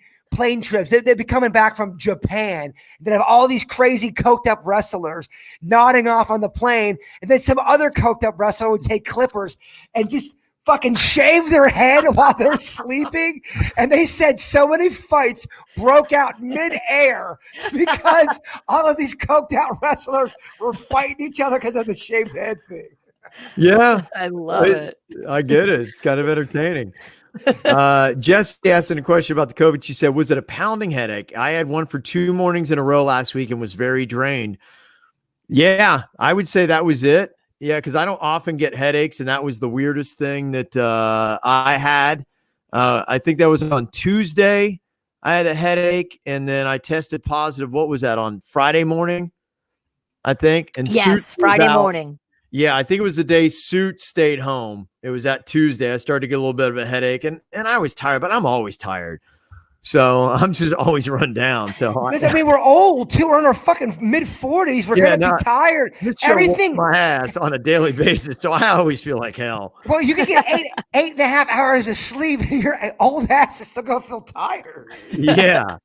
trips. They'd be coming back from Japan. They'd have all these crazy coked up wrestlers nodding off on the plane. And then some other coked up wrestler would take clippers and just fucking shave their head while they're sleeping. And they said so many fights broke out mid-air because all of these coked out wrestlers were fighting each other because of the shaved head thing. Yeah. I love it. I get it. It's kind of entertaining. Jess asking a question about the COVID. She said, was it a pounding headache? I had one for 2 mornings in a row last week and was very drained. Yeah, I would say that was it. Yeah, because I don't often get headaches, and that was the weirdest thing that I had. I think that was on Tuesday. I had a headache, and then I tested positive. What was that, on Friday morning, I think? And yes, Friday morning. Yeah, I think it was the day Suits stayed home. It was that Tuesday. I started to get a little bit of a headache, and I was tired, but I'm always tired. So I'm just always run down. So I mean, we're old too. We're in our fucking mid-40s. We're gonna be tired. Everything my ass on a daily basis. So I always feel like hell. Well, you can get 8.5 hours of sleep, and your old ass is still gonna feel tired. Yeah.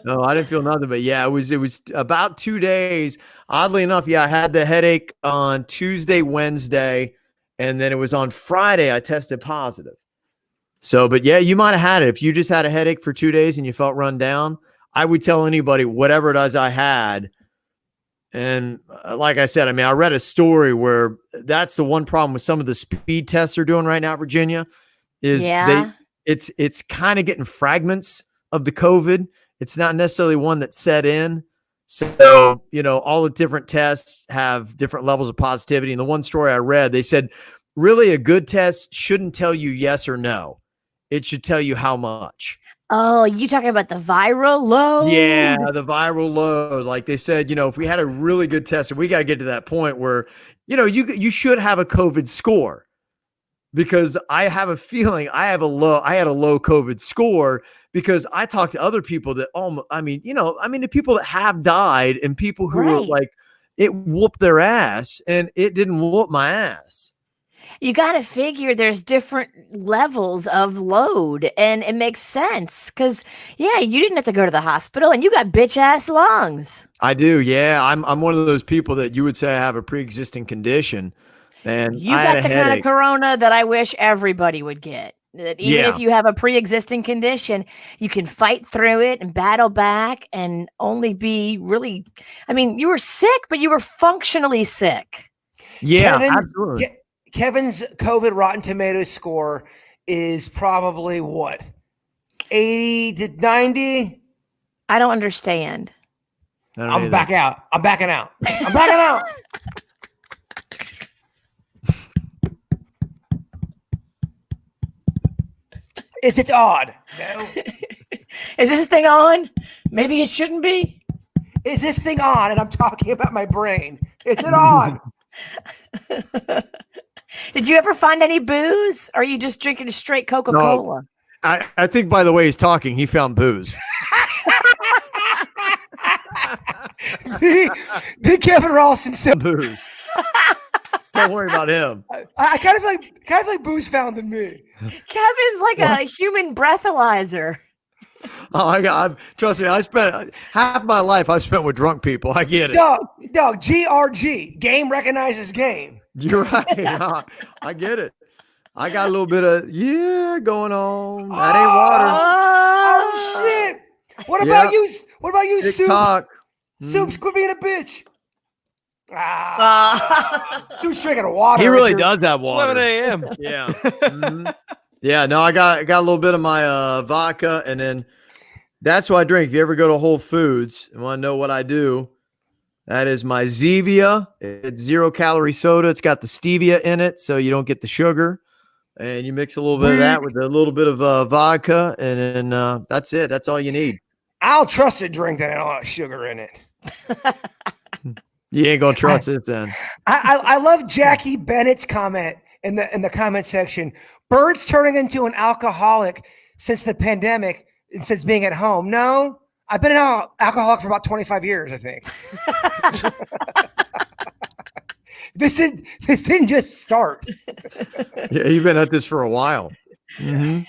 No, I didn't feel nothing, but yeah, it was about 2 days. Oddly enough, yeah, I had the headache on Tuesday, Wednesday, and then it was on Friday I tested positive. So, but yeah, you might have had it. If you just had a headache for 2 days and you felt run down, I would tell anybody whatever it is I had. And like I said, I mean, I read a story where that's the one problem with some of the speed tests they're doing right now, Virginia, is it's kind of getting fragments of the COVID. It's not necessarily one that's set in. So, all the different tests have different levels of positivity. And the one story I read, they said, really a good test shouldn't tell you yes or no. It should tell you how much. Oh, you talking about the viral load? Yeah, the viral load. Like they said, if we had a really good test, and we got to get to that point where, you should have a COVID score, because I have a feeling I had a low COVID score, because I talked to other people that the people that have died and people who were like, it whooped their ass, and it didn't whoop my ass. You got to figure there's different levels of load, and it makes sense because, yeah, you didn't have to go to the hospital, and you got bitch ass lungs. I do. Yeah. I'm one of those people that you would say I have a pre-existing condition, and you got the kind of corona that I wish everybody would get. That even if you have a pre-existing condition, you can fight through it and battle back and only be really, you were sick, but you were functionally sick. Yeah, Kevin's, absolutely. Kevin's COVID Rotten Tomatoes score is probably what? 80 to 90? I don't understand. I don't I'm either. back out. I'm backing out. I'm backing out. Is it odd? No. Is this thing on? Maybe it shouldn't be. Is this thing on? And I'm talking about my brain. Is it on? Did you ever find any booze? Or are you just drinking a straight Coca-Cola? I think by the way he's talking, he found booze. the Kevin Ralston said, Booze. Don't worry about him. I kind of like booze found in me. Kevin's like a human breathalyzer. Oh, trust me, I spent half my life I've spent with drunk people. I get it. Dog, GRG. Game recognizes game. You're right. I get it. I got a little bit of going on. That ain't water. Oh shit! What about you? What about you, Soups? TikTok. Soups, quit being a bitch. Soups drinking water. He really does have water. 11 a.m. Yeah. Mhm. Yeah. No, I got a little bit of my vodka, and then that's what I drink. If you ever go to Whole Foods and want to know what I do, that is my Zevia. It's 0-calorie soda. It's got the stevia in it, so you don't get the sugar. And you mix a little bit of that with a little bit of vodka, and then that's it. That's all you need. I'll trust a drink that don't have sugar in it. You ain't gonna trust it then. I love Jackie Bennett's comment in the comment section. Bird's turning into an alcoholic since the pandemic and since being at home. No, I've been an alcoholic for about 25 years, I think. This didn't just start. Yeah, you've been at this for a while. Mm-hmm.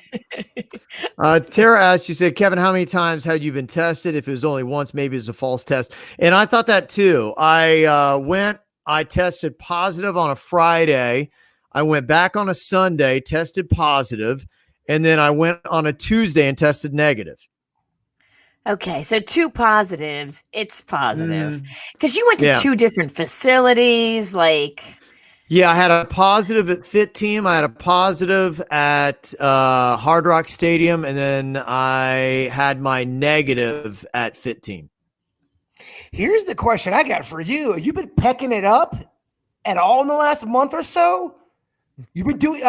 Tara asked, she said, Kevin, how many times had you been tested? If it was only once, maybe it's a false test. And I thought that too. I tested positive on a Friday. I went back on a Sunday, tested positive, and then I went on a Tuesday and tested negative. Okay, so 2 positives. It's positive because you went to 2 different facilities. Yeah, I had a positive at Fit Team. I had a positive at Hard Rock Stadium, and then I had my negative at Fit Team. Here's the question I got for you. Have you been pecking it up at all in the last month or so? You've been doing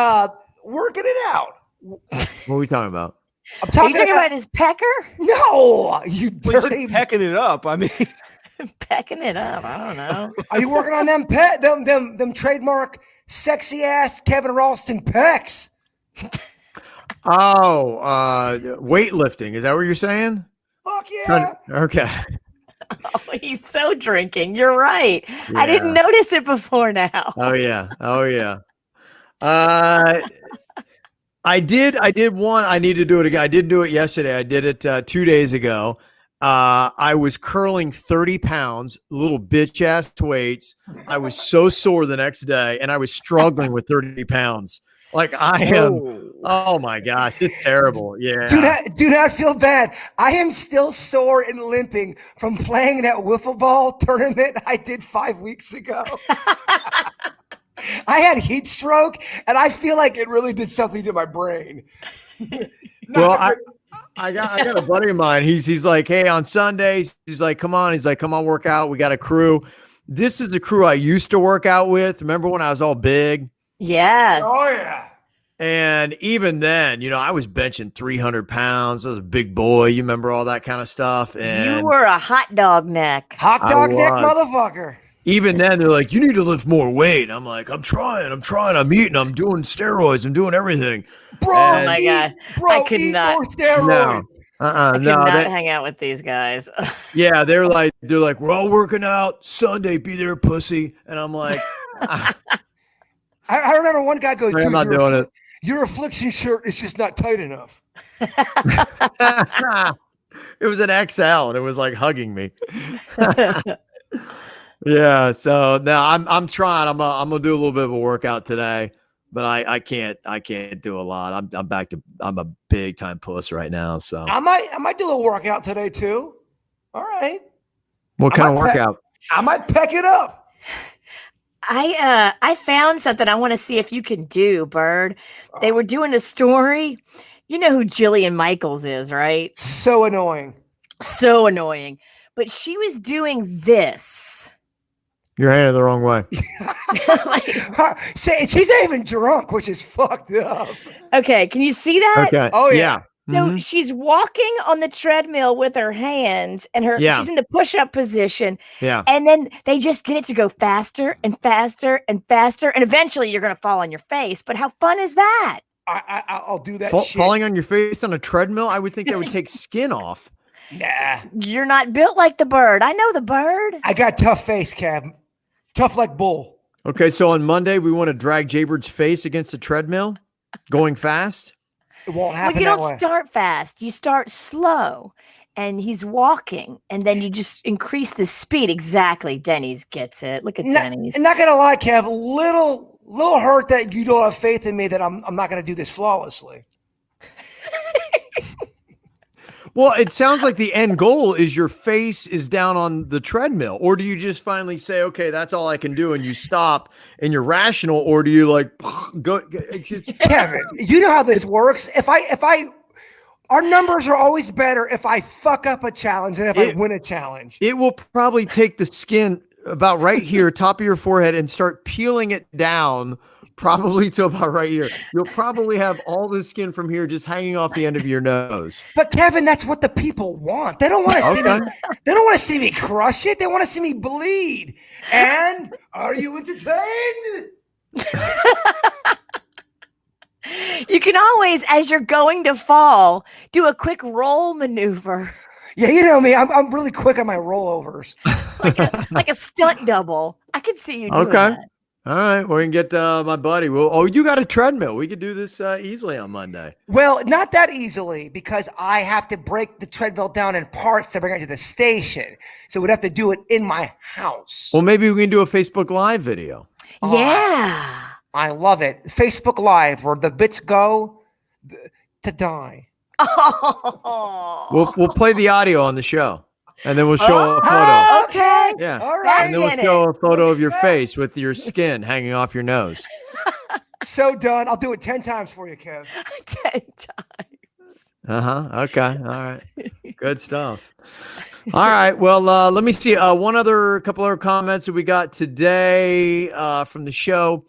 working it out. What are we talking about? I'm Are you talking about his pecker? No, you dirty. Pecking it up. I mean, Pecking it up. I don't know. Are you working on them them trademark sexy ass Kevin Ralston pecs? Oh, weightlifting. Is that what you're saying? Fuck yeah. Okay. Oh, he's so drinking. You're right. I didn't notice it before now. Oh yeah. I did one. I need to do it again. I didn't do it yesterday. I did it 2 days ago. I was curling 30 pounds, little bitch ass weights. I was so sore the next day, and I was struggling with 30 pounds. Like I am. Oh my gosh, it's terrible. Yeah. Do not feel bad. I am still sore and limping from playing that wiffle ball tournament I did 5 weeks ago. I had heat stroke, and I feel like it really did something to my brain. Well, I got a buddy of mine. He's like, hey, on Sundays, he's like, come on, work out. We got a crew. This is the crew I used to work out with. Remember when I was all big? Yes. Oh yeah. And even then, I was benching 300 pounds. I was a big boy. You remember all that kind of stuff. And You were a hot dog neck. Hot dog neck motherfucker. even then, they're like, you need to lift more weight. I'm like, I'm trying. I'm eating. I'm doing steroids. I'm doing everything. Bro, oh my God. I could not. More steroids. No. I could not hang out with these guys. Yeah, they're like, we're all working out Sunday. Be there, pussy. And I'm like, I remember one guy goes, I'm not doing it. Your affliction shirt is just not tight enough. It was an XL, and it was like hugging me. Yeah, so now I'm trying. I'm gonna do a little bit of a workout today, but I can't do a lot. I'm a big time puss right now. So I might do a little workout today too. All right. What kind of workout? I might peck it up. I found something I want to see if you can do, Bird. They were doing a story. You know who Jillian Michaels is, right? So annoying. So annoying. But she was doing this. You're handed the wrong way. Say she's not even drunk, which is fucked up. Okay, can you see that? Okay. Oh, yeah. So Mhm. she's walking on the treadmill with her hands and she's in the push-up position. Yeah. And then they just get it to go faster and faster and faster. And eventually you're going to fall on your face. But how fun is that? I'll do that shit. Falling on your face on a treadmill, I would think that would take skin off. Nah. You're not built like the Bird. I know the Bird. I got tough face, Kev. Tough like bull. Okay, so on Monday, we want to drag Jaybird's face against a treadmill, going fast. It won't happen Well, you that don't way. start fast. You start slow. And he's walking. And then you just increase the speed. Exactly. Denny's gets it. Look at Denny's. Not gonna lie, Kev. Little hurt that you don't have faith in me that I'm not gonna do this flawlessly. Well, it sounds like the end goal is your face is down on the treadmill. Or do you just finally say, okay, that's all I can do, and you stop and you're rational? Or do you like go? Kevin, you know how this works. If I our numbers are always better if I fuck up a challenge than if I win a challenge. It will probably take the skin about right here, top of your forehead, and start peeling it down probably to about right here. You'll probably have all the skin from here just hanging off the end of your nose. But Kevin, that's what the people want. They don't want to see me. They don't want to see me crush it. They want to see me bleed. And are you entertained? You can always, as you're going to fall, do a quick roll maneuver. Yeah, you know me. I'm really quick on my rollovers. like a stunt double. I could see you doing that. All right, we can get my buddy. Well, you got a treadmill. We could do this easily on Monday. Well, not that easily because I have to break the treadmill down in parts to bring it to the station. So we'd have to do it in my house. Well, maybe we can do a Facebook Live video. Yeah. I love it. Facebook Live where the bits go to die. Oh. We'll play the audio on the show, and then we'll show a photo. Okay. Yeah. All right. And then we'll show a photo of your face with your skin hanging off your nose. So done. I'll do it 10 times for you, Kev. 10 times. Okay. All right. Good stuff. All right. Well, let me see. Couple other comments that we got today from the show.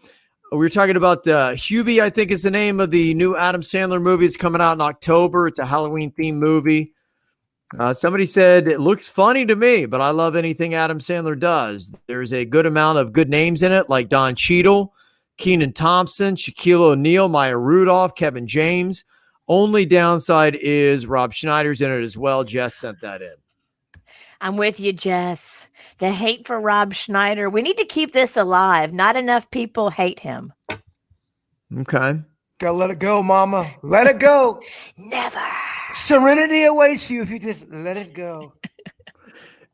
We were talking about Hubie, I think is the name of the new Adam Sandler movie. It's coming out in October. It's a Halloween-themed movie. Somebody said, it looks funny to me, but I love anything Adam Sandler does. There's a good amount of good names in it, like Don Cheadle, Kenan Thompson, Shaquille O'Neal, Maya Rudolph, Kevin James. Only downside is Rob Schneider's in it as well. Jess sent that in. I'm with you, Jess. The hate for Rob Schneider. We need to keep this alive. Not enough people hate him. Okay. Gotta let it go, mama. Let it go. Never. Serenity awaits you if you just let it go.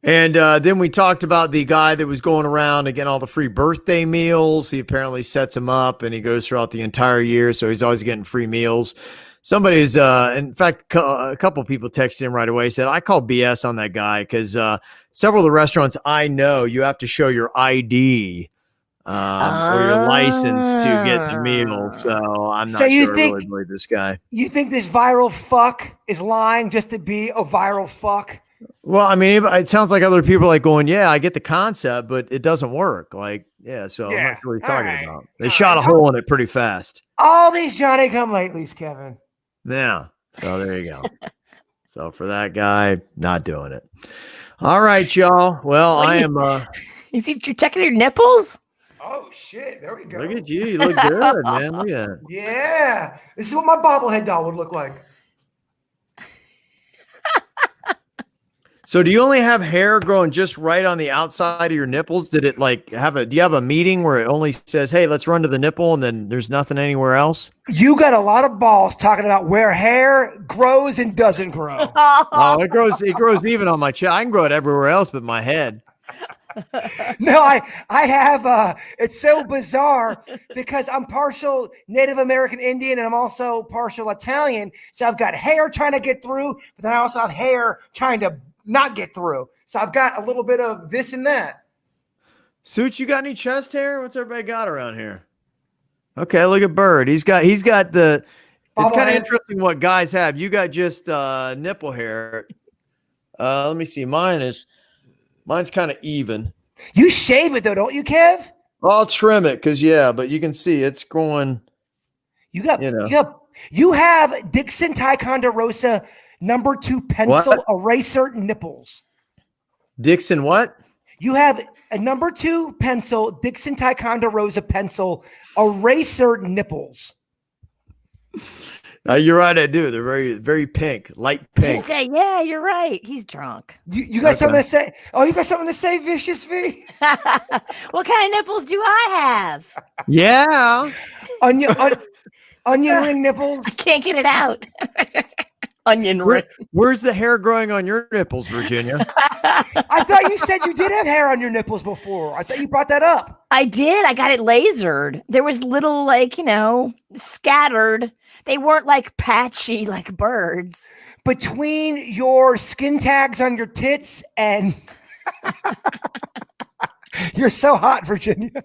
And then we talked about the guy that was going around and getting all the free birthday meals. He apparently sets them up and he goes throughout the entire year. So he's always getting free meals. Somebody's, in fact, a couple people texted him right away, said, I call BS on that guy because several of the restaurants I know, you have to show your ID or your license to get the meal. So I'm not sure I really believe this guy. You think this viral fuck is lying just to be a viral fuck? Well, I mean, it sounds like other people are like going, yeah, I get the concept, but it doesn't work. Like, yeah, so I'm not sure what he's talking about. They shot a hole in it pretty fast. All these Johnny-come-latelys, Kevin. Yeah. So there you go. So for that guy, not doing it. All right, y'all. Well, I am. Is he checking your nipples? Oh, shit. There we go. Look at you. You look good, man. Look at that. Yeah. This is what my bobblehead doll would look like. So do you only have hair growing just right on the outside of your nipples? Did it like do you have a meeting where it only says, hey, let's run to the nipple and then there's nothing anywhere else? You got a lot of balls talking about where hair grows and doesn't grow. Oh, it grows even on my chest. I can grow it everywhere else but my head. No, I have it's so bizarre because I'm partial Native American Indian and I'm also partial Italian. So I've got hair trying to get through, but then I also have hair trying to not get through. So I've got a little bit of this and that. Suits, you got any chest hair? What's everybody got around here? Okay, look at Bird. He's got the. It's kind of Bobblehead. interesting what guys have. You got just nipple hair. Let me see. Mine's kind of even. You shave it though, don't you, Kev? I'll trim it because but you can see it's going. You got, You know. you have Dixon Ticonderosa number 2 pencil What? eraser nipples. Dixon, what? You have a number 2 pencil, Dixon Ticonderosa pencil eraser nipples. You're right. I do. They're very, very pink, light pink. Just say, yeah, you're right. He's drunk. You got Okay. something to say? Oh, you got something to say, Vicious V? What kind of nipples do I have? Yeah. Onion ring nipples. I can't get it out. Onion ring. Where's the hair growing on your nipples, Virginia? I thought you said you did have hair on your nipples before. I thought you brought that up. I did. I got it lasered. There was little, like, scattered. They weren't like patchy like Birds. Between your skin tags on your tits and you're so hot, Virginia.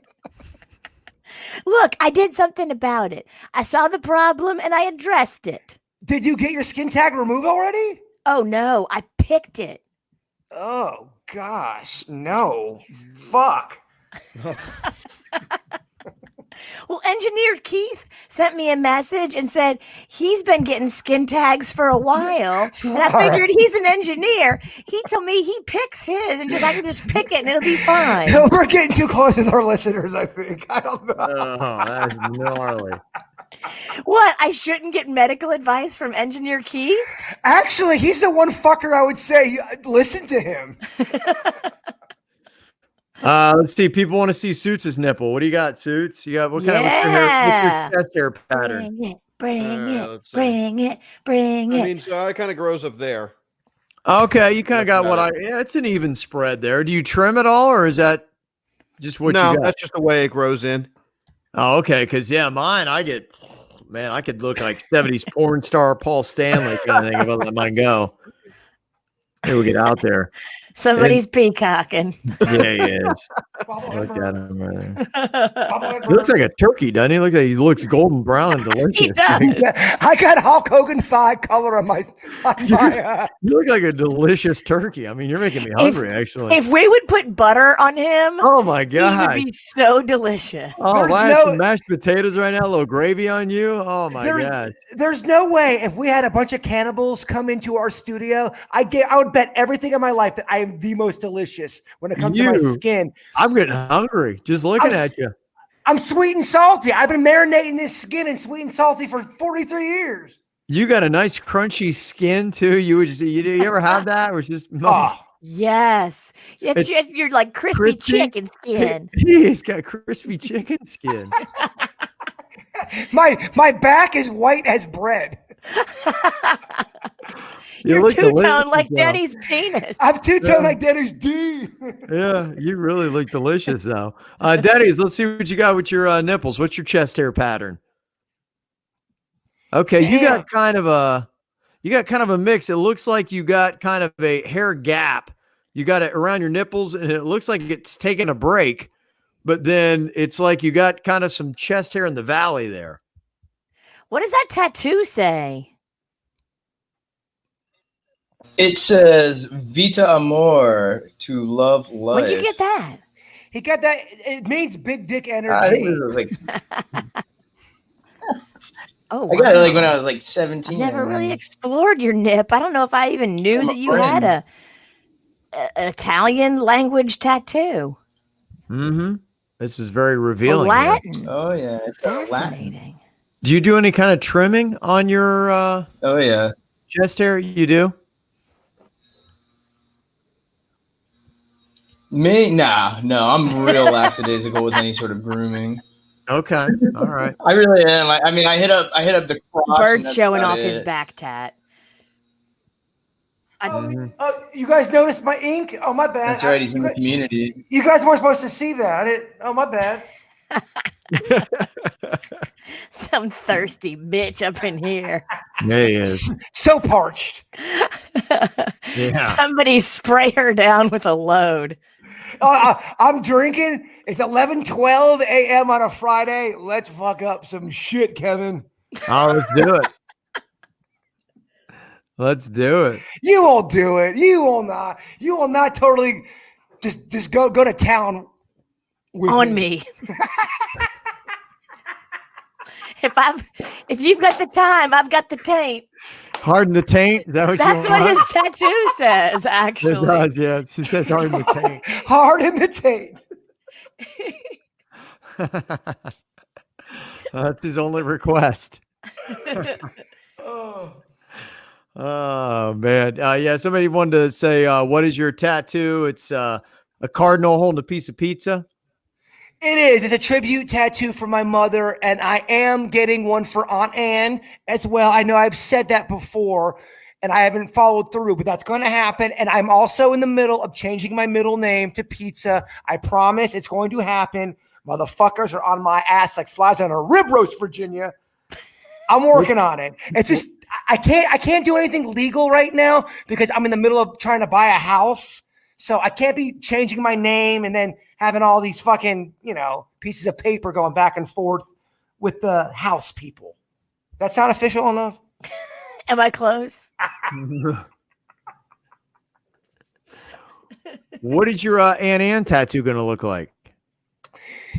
Look, I did something about it. I saw the problem and I addressed it. Did you get your skin tag removed already? Oh no, I picked it. Oh gosh, no. Fuck. Well, engineer Keith sent me a message and said he's been getting skin tags for a while. And I figured he's an engineer. He told me he picks his and I can just pick it and it'll be fine. We're getting too close with our listeners, I think. I don't know. Oh, that's gnarly. What? I shouldn't get medical advice from engineer Keith? Actually, he's the one fucker I would say listen to him. Let's see. People want to see Suits' nipple. What do you got, Suits? You got what kind of what's your chest hair pattern? Bring it, let's see. bring it, bring I it. mean, so it kind of grows up there. Okay, you kind of That's got what about it's an even spread there. Do you trim it all, or is that just what No, you got? that's just the way it grows in. Oh, okay. Because mine, I could look like 70s porn star Paul Stanley kind of thing if I let mine go. Here we get out there. Somebody's peacocking. Yeah, he is. Look at him. He looks like a turkey, doesn't he? He looks golden brown and delicious. He does. I got Hulk Hogan thigh color on my You look like a delicious turkey. I mean, you're making me hungry, actually. If we would put butter on him, Oh my he would god! be so delicious. Oh, There's I no- had some mashed potatoes right now, a little gravy on you. Oh my god! There's no way if we had a bunch of cannibals come into our studio, I would bet everything in my life that I am the most delicious when it comes to my You- skin. I'm getting hungry just looking I'm at you. I'm sweet and salty. I've been marinating this skin in sweet and salty for 43 years. You got a nice crunchy skin too. You ever have that? Or it's just Oh, Yes. It's You're like crispy crispy. chicken skin. He's got crispy chicken skin. my back is white as bread. You You're look two-tone delicious, like though. Daddy's penis. I'm two-tone like Dennis D. Yeah, you really look delicious though. Daddies, let's see what you got with your nipples. What's your chest hair pattern? Okay, you got kind of a mix. It looks like you got kind of a hair gap. You got it around your nipples, and it looks like it's taking a break, but then it's like you got kind of some chest hair in the valley there. What does that tattoo say? It says Vita Amor, to love life. Where'd you get that? He got that. It means big dick energy. I think this was like Oh, I got it wow. like when I was like 17. I've never really explored your nip. I don't know if I even knew I'm a that you had friend. a Italian language tattoo. Mm-hmm. This is very A revealing. here. Latin. Oh yeah, it's Latin. Fascinating. Do you do any kind of trimming on your Oh yeah. chest hair? You do? Me? Nah, no. I'm real lackadaisical with any sort of grooming. Okay. All right. I really am. I mean, I hit up the crotch. and Bird's that's showing about off his it. back tat. You guys noticed my ink? Oh, my bad. That's right. He's in the community. You guys weren't supposed to see that. I didn't. Oh, my bad. Some thirsty bitch up in here. There he is. So parched. Yeah. Somebody spray her down with a load. I'm drinking. It's 11:12 a.m. on a Friday. Let's fuck up some shit, Kevin. Oh, let's do it. Let's do it. You won't do it. You will not. You will not totally just go to town with On me. If you've got the time, I've got the taint. Harden the taint. Is that what That's you what want? his tattoo says, It actually. does, yeah. It says harden the taint. Hard in the taint. That's his only request. Oh. Oh man. Yeah, somebody wanted to say, what is your tattoo? It's a cardinal holding a piece of pizza. It is. It's a tribute tattoo for my mother, and I am getting one for Aunt Anne as well. I know I've said that before, and I haven't followed through, but that's going to happen. And I'm also in the middle of changing my middle name to Pizza. I promise it's going to happen. Motherfuckers are on my ass like flies on a rib roast, Virginia. I'm working on it. It's just I can't do anything legal right now because I'm in the middle of trying to buy a house. So I can't be changing my name and then having all these fucking, pieces of paper going back and forth with the house people. That's not official enough. Am I close? What is your Aunt Anne tattoo going to look like?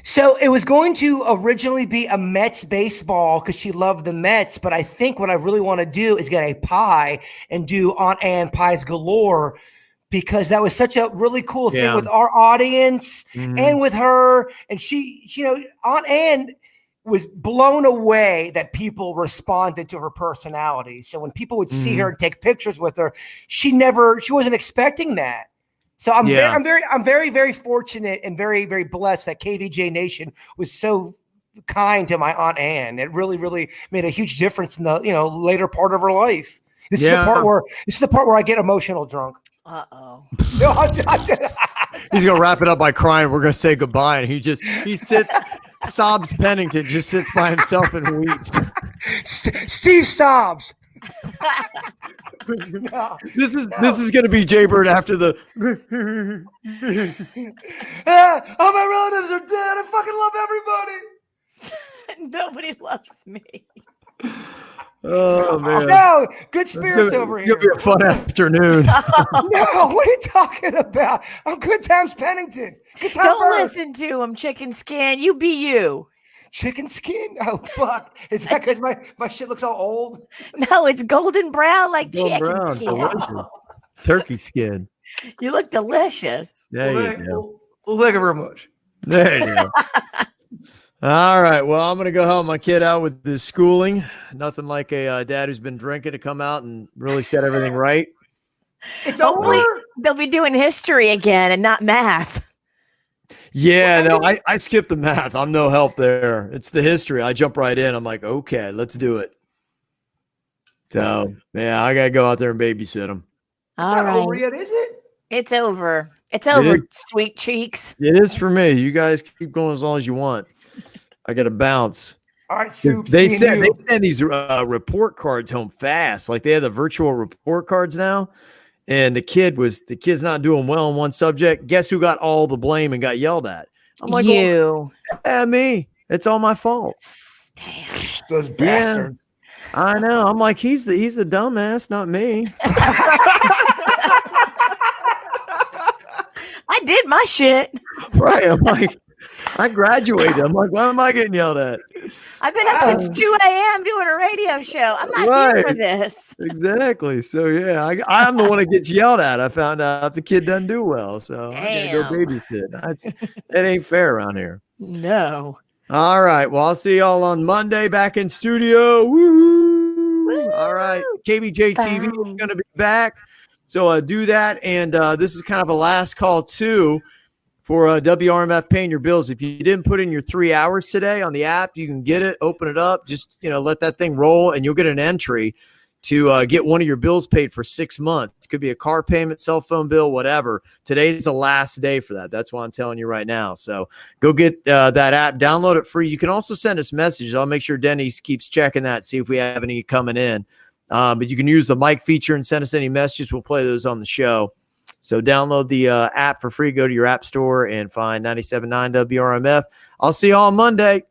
So it was going to originally be a Mets baseball because she loved the Mets. But I think what I really want to do is get a pie and do Aunt Anne pies galore, because that was such a really cool thing with our audience and with her. And she, Aunt Anne was blown away that people responded to her personality. So when people would see her and take pictures with her, she wasn't expecting that. So I'm very, very fortunate and very, very blessed that KVJ Nation was so kind to my Aunt Anne. It really, really made a huge difference in the later part of her life. This is the part where I get emotional drunk. Uh-oh. No, He's gonna wrap it up by crying. We're gonna say goodbye, and he sits. Sobs Pennington just sits by himself and weeps. Steve sobs. No. This is gonna be Jaybird after the. All my relatives are dead. I fucking love everybody. Nobody loves me. Oh man! No, good spirits over here. It'll be a fun afternoon. No, what are you talking about? I'm Good Times Pennington. Good time Don't Bird. listen to him, chicken skin. You be you. Chicken skin? Oh fuck! Is that because my shit looks all old? No, it's golden brown like Golden chicken brown, skin. delicious. Turkey skin. You look delicious. There you go. Well, thank you very much. There you go. All right. Well, I'm going to go help my kid out with his schooling. Nothing like a dad who's been drinking to come out and really set everything right. It's Hopefully over. they'll be doing history again and not math. Yeah, no, I skipped the math. I'm no help there. It's the history. I jump right in. I'm like, okay, let's do it. So, yeah, I got to go out there and babysit him. It's not over yet, is it? It's over. It's over, is. sweet cheeks. It is for me. You guys keep going as long as you want. I got to bounce. All right, Soups. They send these report cards home fast. Like they have the virtual report cards now. And the kid's not doing well in one subject. Guess who got all the blame and got yelled at? I'm like, you. Well, me. It's all my fault. Damn. Those bastards. Yeah, I know. I'm like, he's the dumbass, not me. I did my shit. Right. I'm like, I graduated. I'm like, why am I getting yelled at? I've been up since 2 a.m. doing a radio show. I'm not here for this. Exactly. So yeah, I'm the one that gets yelled at. I found out the kid doesn't do well, so I gotta go babysit. It ain't fair around here. No. All right. Well, I'll see y'all on Monday back in studio. Woo! All right. KVJ TV is going to be back. So do that. And this is kind of a last call too for WRMF paying your bills. If you didn't put in your 3 hours today on the app, you can get it, open it up, just, let that thing roll and you'll get an entry to get one of your bills paid for 6 months. It could be a car payment, cell phone bill, whatever. Today's the last day for that. That's why I'm telling you right now. So go get that app, download it free. You can also send us messages. I'll make sure Denny's keeps checking that, see if we have any coming in. But you can use the mic feature and send us any messages. We'll play those on the show. So download the app for free. Go to your app store and find 97.9 WRMF. I'll see you all on Monday.